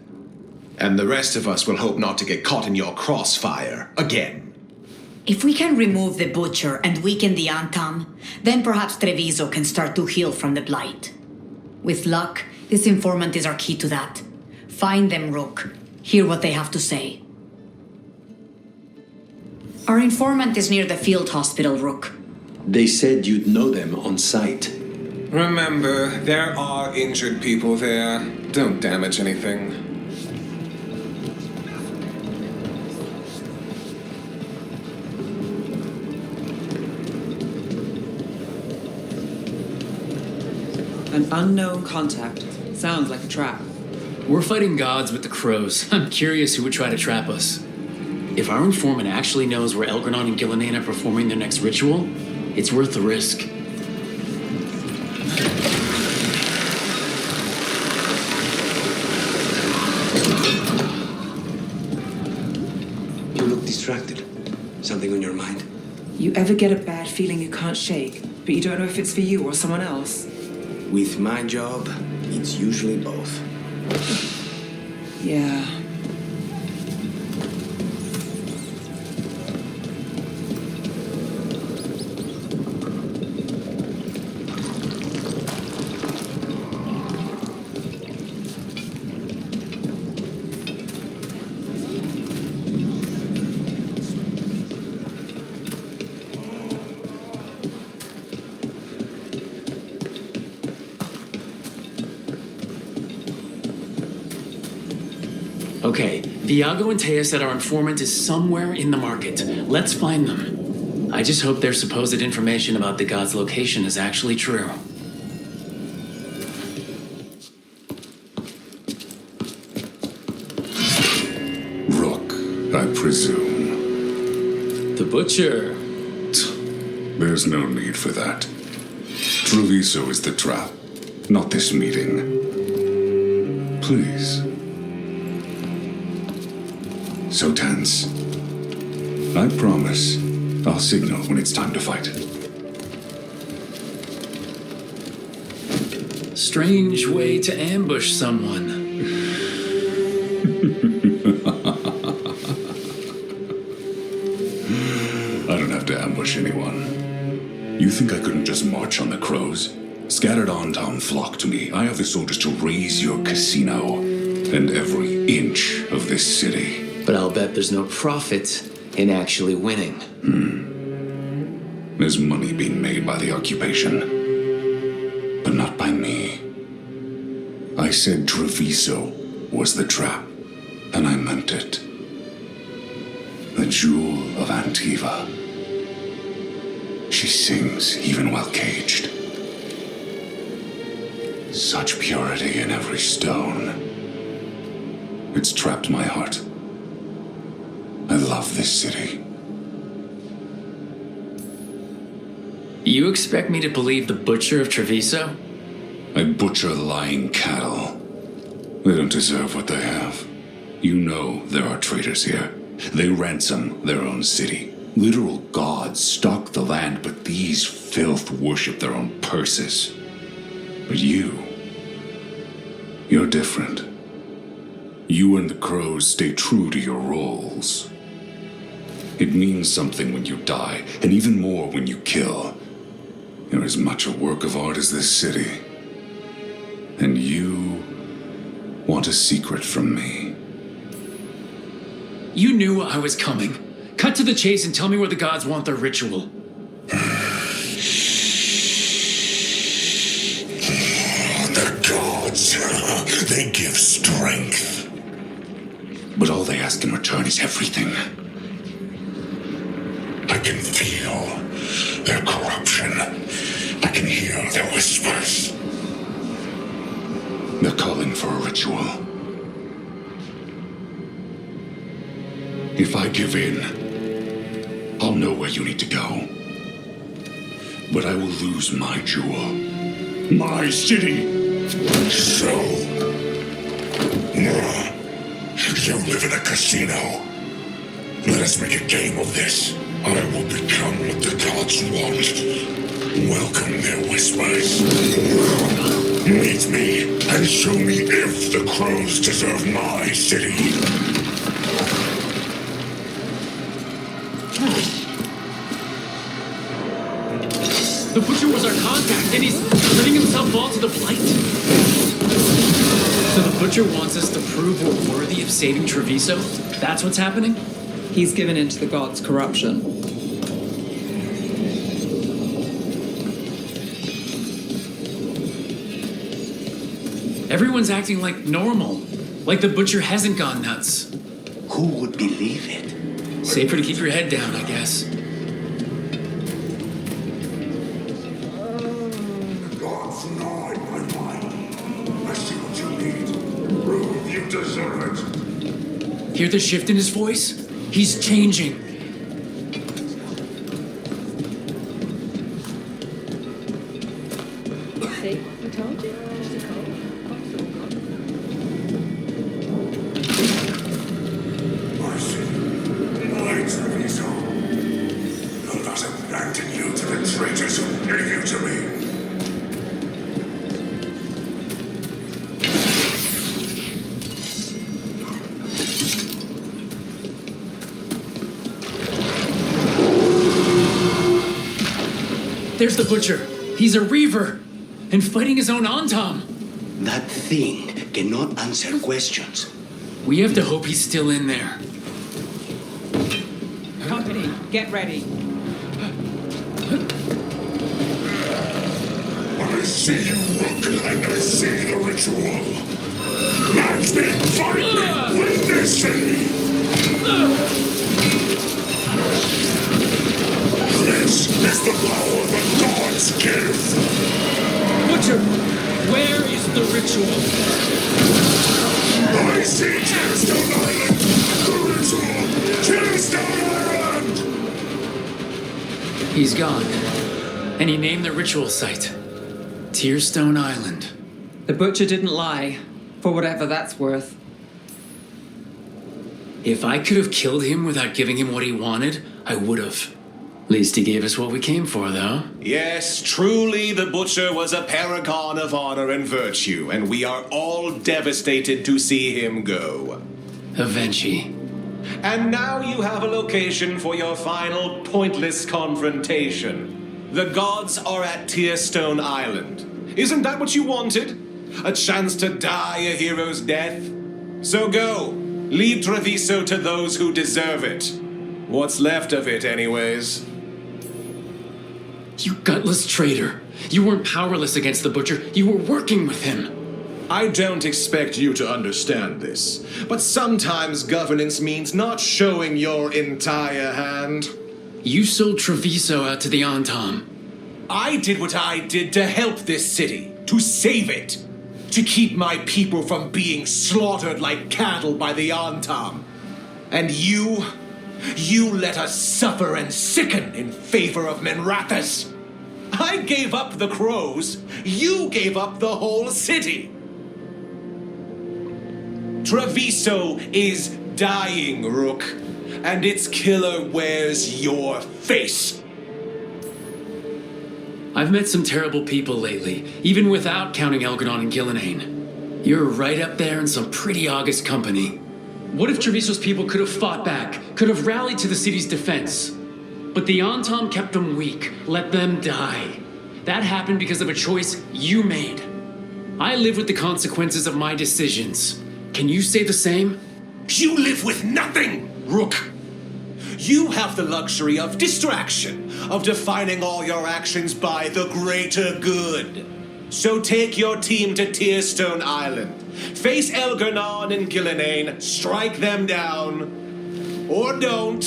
And the rest of us will hope not to get caught in your crossfire again. If we can remove the Butcher and weaken the Antam, then perhaps Treviso can start to heal from the Blight. With luck, this informant is our key to that. Find them, Rook. Hear what they have to say. Our informant is near the field hospital, Rook. They said you'd know them on sight. Remember, there are injured people there. Don't damage anything. An unknown contact. Sounds like a trap. We're fighting gods with the crows. I'm curious who would try to trap us. If our informant actually knows where Elgranon and Gillinan are performing their next ritual, it's worth the risk. You look distracted. Something on your mind? You ever get a bad feeling you can't shake, but you don't know if it's for you or someone else? With my job, it's usually both. Yeah. Okay, Viago and Taya said our informant is somewhere in the market. Let's find them. I just hope their supposed information about the god's location is actually true. Rook, I presume. The Butcher. There's no need for that. Treviso is the trap, not this meeting. Please. So tense. I promise I'll signal when it's time to fight. Strange way to ambush someone. ambush anyone. You think I couldn't just march on the crows? Scattered on town flock to me. I have the soldiers to raise your casino and every inch of this city. But I'll bet there's no profit in actually winning. There's money being made by the occupation, but not by me. I said Treviso was the trap, and I meant it. The jewel of Antiva. She sings even while caged. Such purity in every stone. It's trapped my heart. I love this city. You expect me to believe the butcher of Treviso? I butcher lying cattle. They don't deserve what they have. You know there are traitors here. They ransom their own city. Literal gods stalk the land, but these filth worship their own purses. But you're different. You and the crows stay true to your roles. It means something when you die, and even more when you kill. You're as much a work of art as this city. And you want a secret from me. You knew I was coming. Cut to the chase and tell me where the gods want their ritual. The gods, they give strength. But all they ask in return is everything. I can feel their corruption. I can hear their whispers. They're calling for a ritual. If I give in, I'll know where you need to go. But I will lose my jewel. My city! So, you live in a casino. Let us make a game of this. I will become what the gods want. Welcome their whispers. Meet me and show me if the crows deserve my city. The butcher was our contact, and he's letting himself fall to the Blight. So the butcher wants us to prove we're worthy of saving Treviso? That's what's happening? He's given in to the gods' corruption. Everyone's acting like normal. Like the butcher hasn't gone nuts. Who would believe it? Safer to keep your head down, I guess. Gods gnaw at my mind. I see what you need. Prove you deserve it. Hear the shift in his voice? He's changing. See, I told you. Just a cold. I see. Blight Treviso. I'll not abandon you to the traitors who gave you to me. There's the butcher. He's a reaver. And fighting his own Antam. That thing cannot answer questions. We have to hope he's still in there. Company, get ready. I see you, Rook, and I see the ritual. Match me, fight me, win this city! This is the power the gods give! Butcher, where is the ritual? I see Tearstone Island! The ritual! Tearstone Island! He's gone. And he named the ritual site. Tearstone Island. The butcher didn't lie, for whatever that's worth. If I could have killed him without giving him what he wanted, I would have. Least he gave us what we came for, though. Yes, truly the butcher was a paragon of honor and virtue, and we are all devastated to see him go. Avenchi. And now you have a location for your final pointless confrontation. The gods are at Tearstone Island. Isn't that what you wanted? A chance to die a hero's death? So go. Leave Treviso to those who deserve it. What's left of it, anyways. You gutless traitor. You weren't powerless against the Butcher. You were working with him. I don't expect you to understand this, but sometimes governance means not showing your entire hand. You sold Treviso out to the Antam. I did what I did to help this city, to save it, to keep my people from being slaughtered like cattle by the Antam. And you let us suffer and sicken in favor of Minrathous. I gave up the crows, you gave up the whole city. Treviso is dying, Rook, and its killer wears your face. I've met some terrible people lately, even without counting Elgadon and Gillenane. You're right up there in some pretty august company. What if Treviso's people could have fought back, could have rallied to the city's defense? But the Antam kept them weak, let them die. That happened because of a choice you made. I live with the consequences of my decisions. Can you say the same? You live with nothing, Rook. You have the luxury of distraction, of defining all your actions by the greater good. So take your team to Tearstone Island. Face Elgarnon and Gillenane, strike them down. Or don't.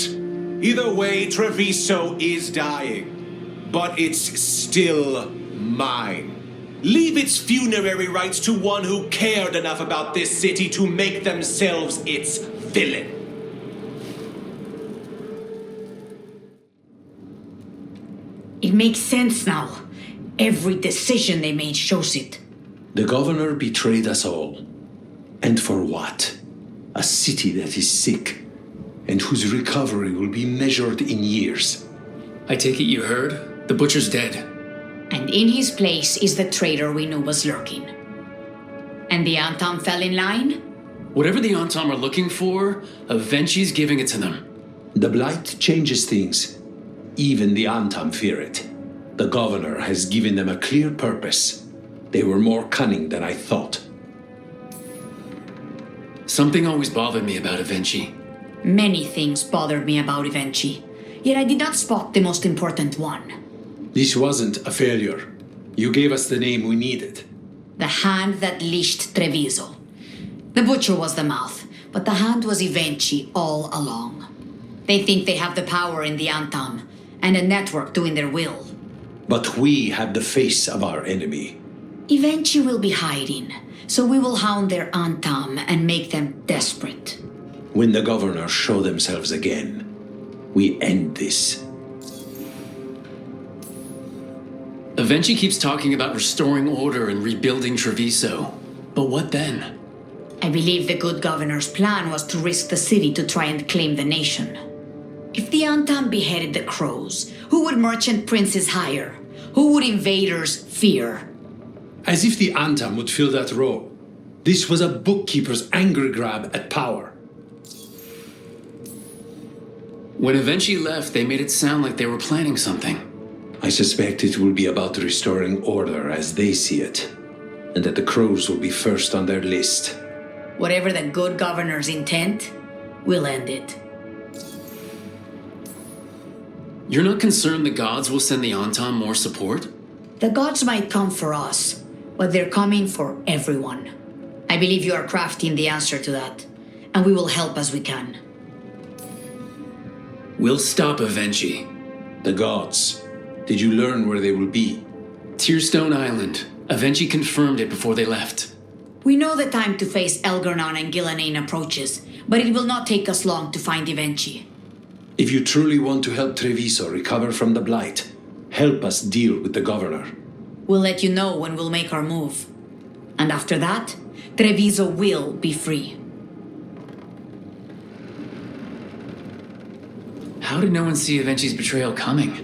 Either way, Treviso is dying. But it's still mine. Leave its funerary rites to one who cared enough about this city to make themselves its villain. It makes sense now. Every decision they made shows it. The governor betrayed us all. And for what? A city that is sick, and whose recovery will be measured in years. I take it you heard? The Butcher's dead. And in his place is the traitor we knew was lurking. And the Antam fell in line? Whatever the Antam are looking for, Avenci's giving it to them. The Blight changes things. Even the Antam fear it. The governor has given them a clear purpose. They were more cunning than I thought. Something always bothered me about Avenci. Many things bothered me about Avenci, yet I did not spot the most important one. This wasn't a failure. You gave us the name we needed. The hand that leashed Treviso. The Butcher was the mouth, but the hand was Avenci all along. They think they have the power in the Antam, and a network doing their will. But we have the face of our enemy. Avenci will be hiding, so we will hound their Antam and make them desperate. When the governors show themselves again, we end this. Avenci keeps talking about restoring order and rebuilding Treviso. But what then? I believe the good governor's plan was to risk the city to try and claim the nation. If the Antam beheaded the crows, who would merchant princes hire? Who would invaders fear? As if the Antam would fill that role. This was a bookkeeper's angry grab at power. When Avenci left, they made it sound like they were planning something. I suspect it will be about restoring order as they see it, and that the crows will be first on their list. Whatever the good governor's intent, we'll end it. You're not concerned the gods will send the Antam more support? The gods might come for us, but they're coming for everyone. I believe you are crafting the answer to that, and we will help as we can. We'll stop Avenci. The gods. Did you learn where they will be? Tearstone Island. Avenci confirmed it before they left. We know the time to face Elgarnon and Gillenane approaches, but it will not take us long to find Avenci. If you truly want to help Treviso recover from the Blight, help us deal with the governor. We'll let you know when we'll make our move. And after that, Treviso will be free. How did no one see Avenci's betrayal coming?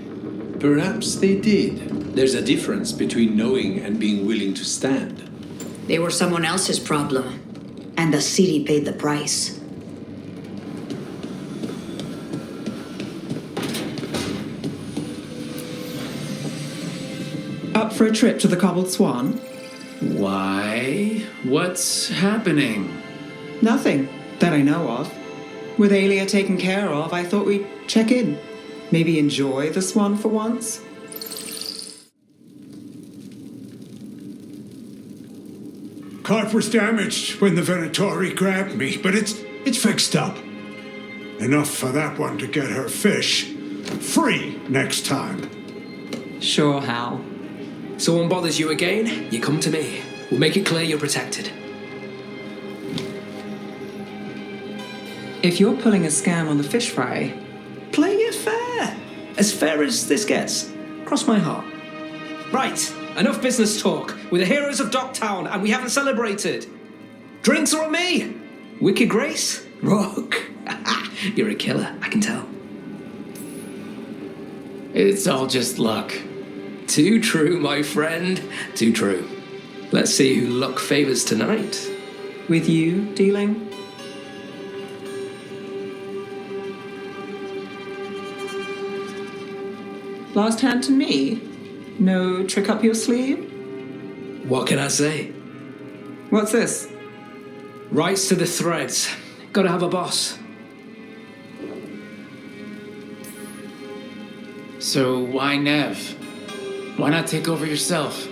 Perhaps they did. There's a difference between knowing and being willing to stand. They were someone else's problem, and the city paid the price. Up for a trip to the Cobbled Swan? Why? What's happening? Nothing that I know of. With Aelia taken care of, I thought we'd check in. Maybe enjoy the Swan for once? Cart was damaged when the Venatori grabbed me, but it's fixed up. Enough for that one to get her fish free next time. Sure, Hal. Someone bothers you again, you come to me. We'll make it clear you're protected. If you're pulling a scam on the fish fry... Playing it fair. As fair as this gets. Cross my heart. Right, enough business talk. We're the heroes of Docktown, and we haven't celebrated. Drinks are on me. Wicked Grace? Rook. You're a killer, I can tell. It's all just luck. Too true, my friend. Too true. Let's see who luck favors tonight. With you dealing? Last hand to me? No trick up your sleeve? What can I say? What's this? Rights to the threads. Gotta have a boss. So why Nev? Why not take over yourself?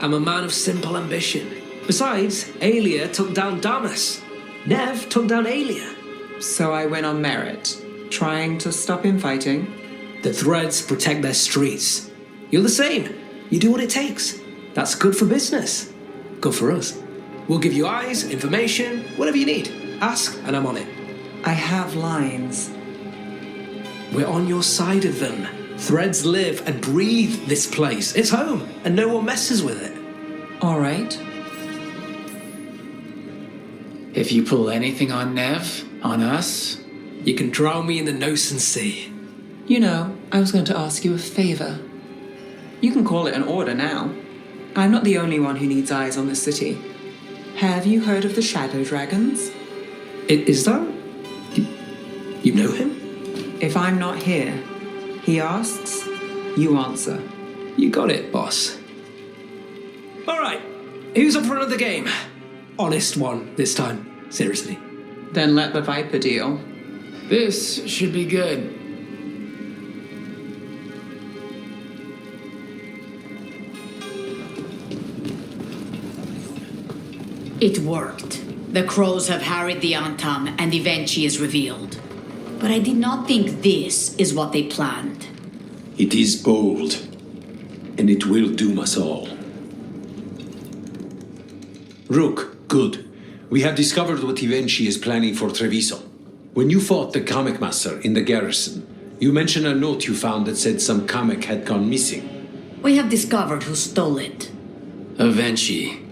I'm a man of simple ambition. Besides, Aelia took down Damas. Nev took down Aelia. So I win on merit, trying to stop infighting. The threads protect their streets. You're the same. You do what it takes. That's good for business. Good for us. We'll give you eyes, information, whatever you need. Ask, and I'm on it. I have lines. We're on your side of them. Threads live and breathe this place. It's home, and no one messes with it. All right. If you pull anything on Nev, on us, you can drown me in the Nosen Sea. You know, I was going to ask you a favor. You can call it an order now. I'm not the only one who needs eyes on this city. Have you heard of the Shadow Dragons? Is that? You know him? If I'm not here, he asks, you answer. You got it, boss. All right, who's up for another game? Honest one this time, seriously. Then let the Viper deal. This should be good. It worked. The crows have harried the Antam, and Evenchi is revealed. But I did not think this is what they planned. It is bold, and it will doom us all. Rook, good. We have discovered what Evenchi is planning for Treviso. When you fought the Kamek Master in the garrison, you mentioned a note you found that said some Kamek had gone missing. We have discovered who stole it. Evenchi.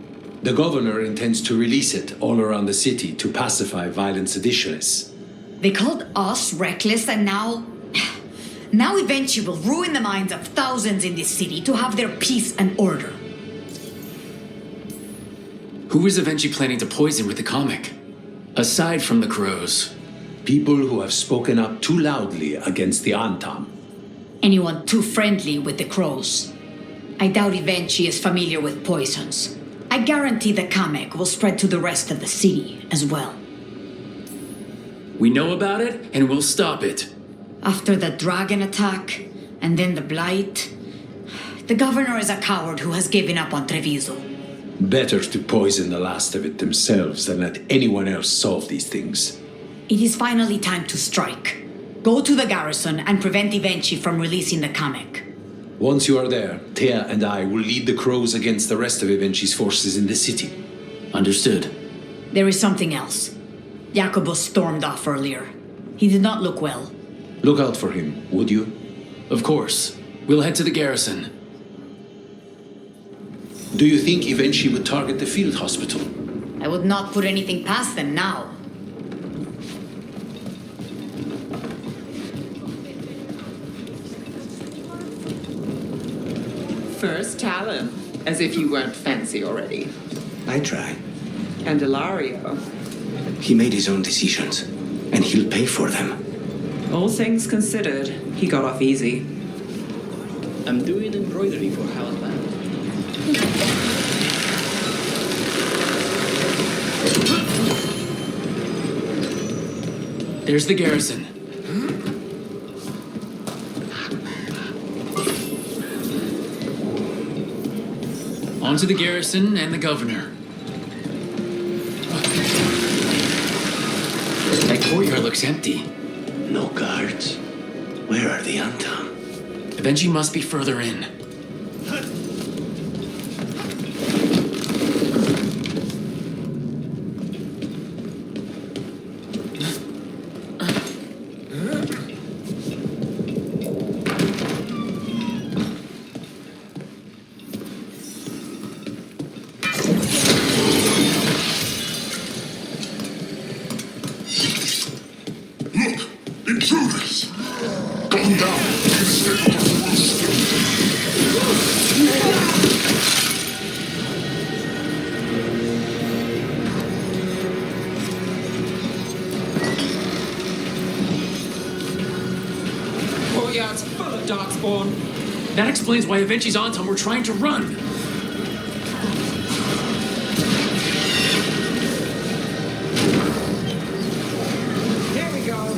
The governor intends to release it all around the city to pacify violent seditionists. They called us reckless, and now Evenchi will ruin the minds of thousands in this city to have their peace and order. Who is Evenchi planning to poison with the comic? Aside from the crows. People who have spoken up too loudly against the Antam. Anyone too friendly with the crows. I doubt Evenchi is familiar with poisons. I guarantee the Kamek will spread to the rest of the city as well. We know about it, and we'll stop it. After the dragon attack, and then the Blight, the governor is a coward who has given up on Treviso. Better to poison the last of it themselves than let anyone else solve these things. It is finally time to strike. Go to the garrison and prevent Evenchi from releasing the Kamek. Once you are there, Thea and I will lead the crows against the rest of Evenchi's forces in the city. Understood. There is something else. Jacobus stormed off earlier. He did not look well. Look out for him, would you? Of course. We'll head to the garrison. Do you think Evenchi would target the field hospital? I would not put anything past them now. First Talon, as if you weren't fancy already. I try. Candelario. He made his own decisions, and he'll pay for them. All things considered, he got off easy. I'm doing embroidery for Howard Land. There's the garrison. On to the garrison and the governor. That courtyard looks empty. No guards. Where are the Anton? Avenchi must be further in. Intruders! Come down! Courtyard's full of darkspawn. That explains why Avenchi's Anton were trying to run. Here we go.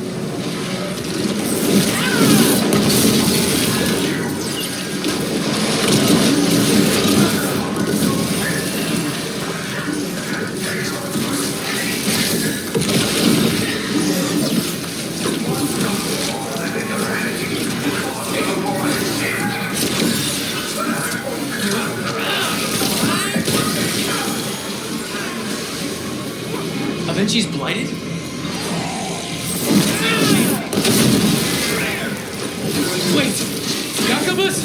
Avenchi's blighted? Wait! Jacobus?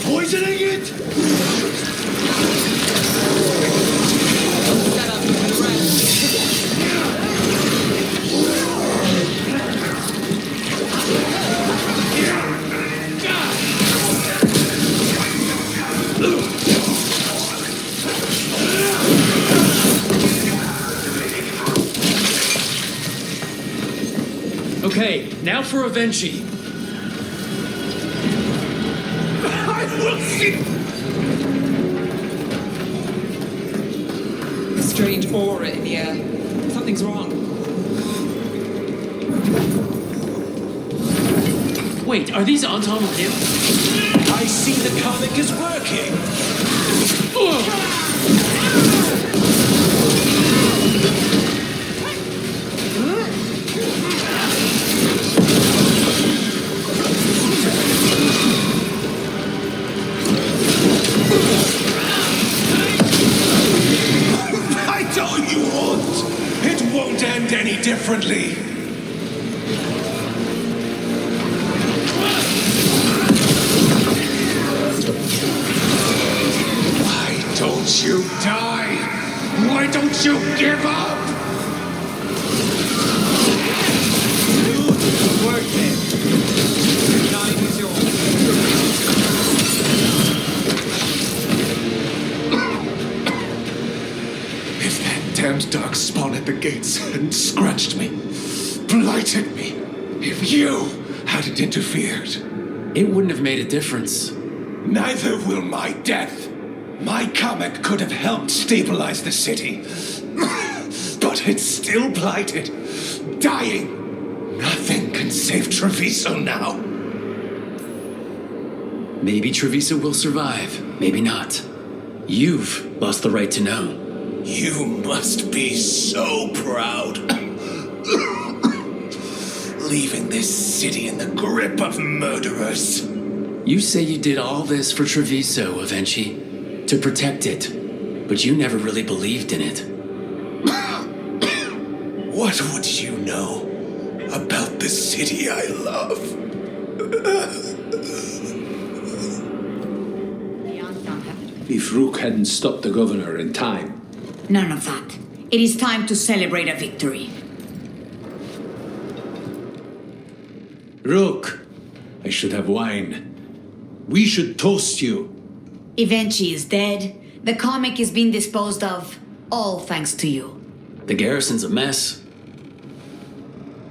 Poisoning it? Okay, now for Avenchi. I will see. A strange aura in the air. Something's wrong. Wait, are these Anton with him? I see the comic is working. Fight all you want. It won't end any differently. Why don't you die? Why don't you give up? Work it. Time is yours. If that damned dark spawn at the gates hadn't scratched me, blighted me, if you hadn't interfered, it wouldn't have made a difference. Neither will my death. My comet could have helped stabilize the city. But it's still blighted, dying. Nothing can save Treviso now. Maybe Treviso will survive, maybe not. You've lost the right to know. You must be so proud. Leaving this city in the grip of murderers. You say you did all this for Treviso, Avenchi, to protect it, but you never really believed in it. What would you know about the city I love? If Rook hadn't stopped the governor in time. None of that. It is time to celebrate a victory. Rook, I should have wine. We should toast you. Evenchi is dead. The comic is being disposed of. All thanks to you. The garrison's a mess.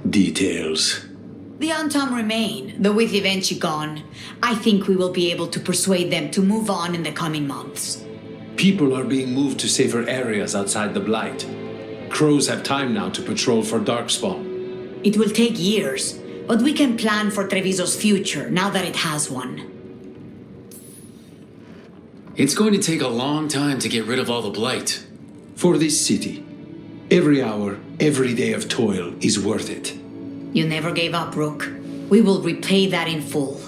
Details. The Antam remain, though with Evenchi gone, I think we will be able to persuade them to move on in the coming months. People are being moved to safer areas outside the Blight. Crows have time now to patrol for Darkspawn. It will take years, but we can plan for Treviso's future now that it has one. It's going to take a long time to get rid of all the Blight. For this city, every hour, every day of toil is worth it. You never gave up, Rook. We will repay that in full.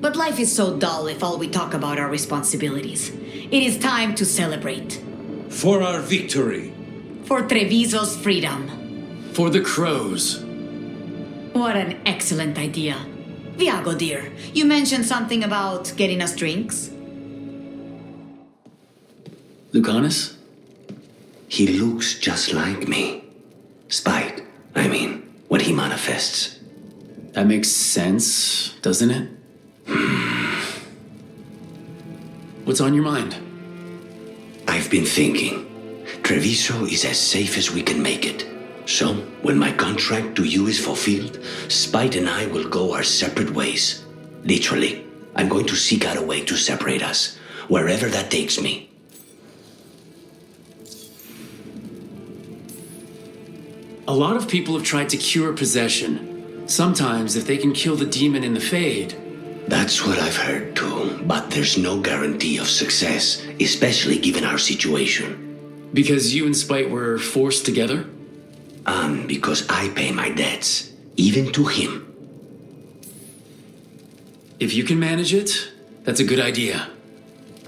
But life is so dull if all we talk about are responsibilities. It is time to celebrate. For our victory. For Treviso's freedom. For the crows. What an excellent idea. Viago, dear, you mentioned something about getting us drinks? Lucanus? He looks just like me. Spite, I mean, what he manifests. That makes sense, doesn't it? What's on your mind? I've been thinking. Treviso is as safe as we can make it. So, when my contract to you is fulfilled, Spite and I will go our separate ways. Literally, I'm going to seek out a way to separate us, wherever that takes me. A lot of people have tried to cure possession. Sometimes, if they can kill the demon in the Fade. That's what I've heard too, but there's no guarantee of success, especially given our situation. Because you and Spite were forced together? Because I pay my debts, even to him. If you can manage it, that's a good idea.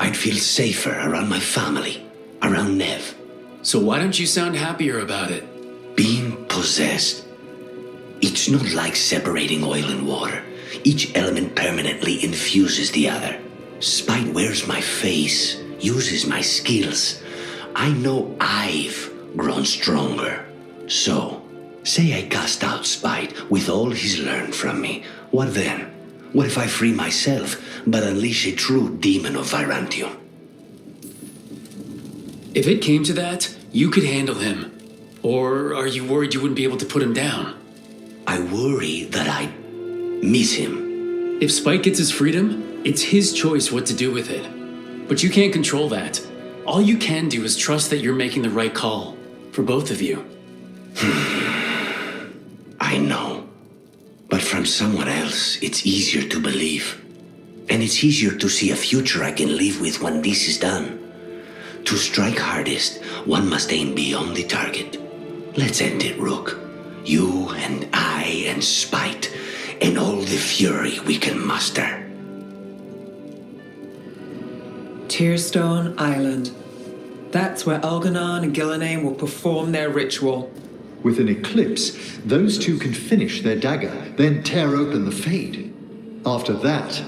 I'd feel safer around my family, around Nev. So why don't you sound happier about it? Being possessed. It's not like separating oil and water. Each element permanently infuses the other. Spite wears my face, uses my skills. I know I've grown stronger. So, say I cast out Spite with all he's learned from me. What then? What if I free myself, but unleash a true demon of Virantium? If it came to that, you could handle him. Or are you worried you wouldn't be able to put him down? I worry that I'd miss him. If Spite gets his freedom, it's his choice what to do with it. But you can't control that. All you can do is trust that you're making the right call. For both of you. I know. But from someone else, it's easier to believe. And it's easier to see a future I can live with when this is done. To strike hardest, one must aim beyond the target. Let's end it, Rook. You and I and Spite, and all the fury we can muster. Tearstone Island. That's where Elganon and Gillenane will perform their ritual. With an eclipse, those two can finish their dagger, then tear open the Fade. After that,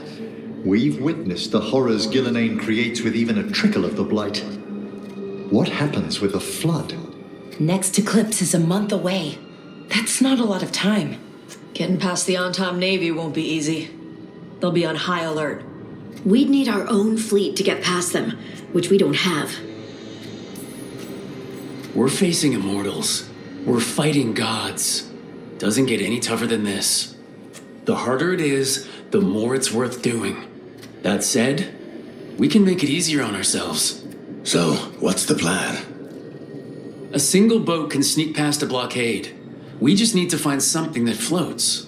we've witnessed the horrors Gillenane creates with even a trickle of the Blight. What happens with a flood? Next eclipse is a month away. That's not a lot of time. Getting past the Antam Navy won't be easy. They'll be on high alert. We'd need our own fleet to get past them, which we don't have. We're facing immortals. We're fighting gods. Doesn't get any tougher than this. The harder it is, the more it's worth doing. That said, we can make it easier on ourselves. So, what's the plan? A single boat can sneak past a blockade. We just need to find something that floats.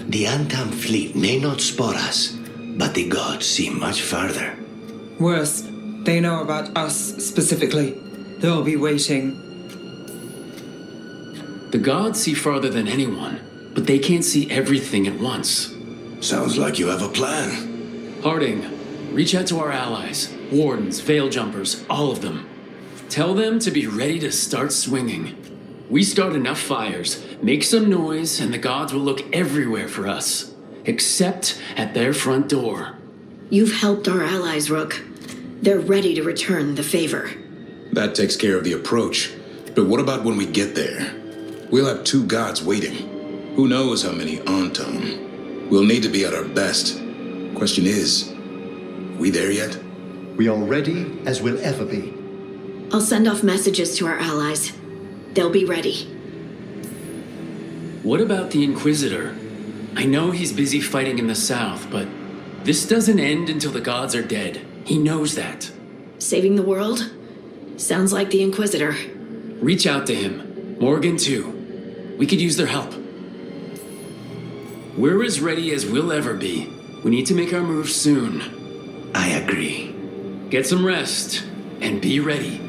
The Antam fleet may not spot us, but the gods see much farther. Worse, they know about us specifically. They'll be waiting. The gods see farther than anyone, but they can't see everything at once. Sounds like you have a plan. Harding, reach out to our allies. Wardens, veil jumpers, all of them. Tell them to be ready to start swinging. We start enough fires, make some noise, and the gods will look everywhere for us. Except at their front door. You've helped our allies, Rook. They're ready to return the favor. That takes care of the approach. But what about when we get there? We'll have 2 gods waiting. Who knows how many Antam? We'll need to be at our best. Question is, we there yet? We are ready as we'll ever be. I'll send off messages to our allies. They'll be ready. What about the Inquisitor? I know he's busy fighting in the south, but this doesn't end until the gods are dead. He knows that. Saving the world? Sounds like the Inquisitor. Reach out to him. Morrigan, too. We could use their help. We're as ready as we'll ever be. We need to make our move soon. I agree. Get some rest, and be ready.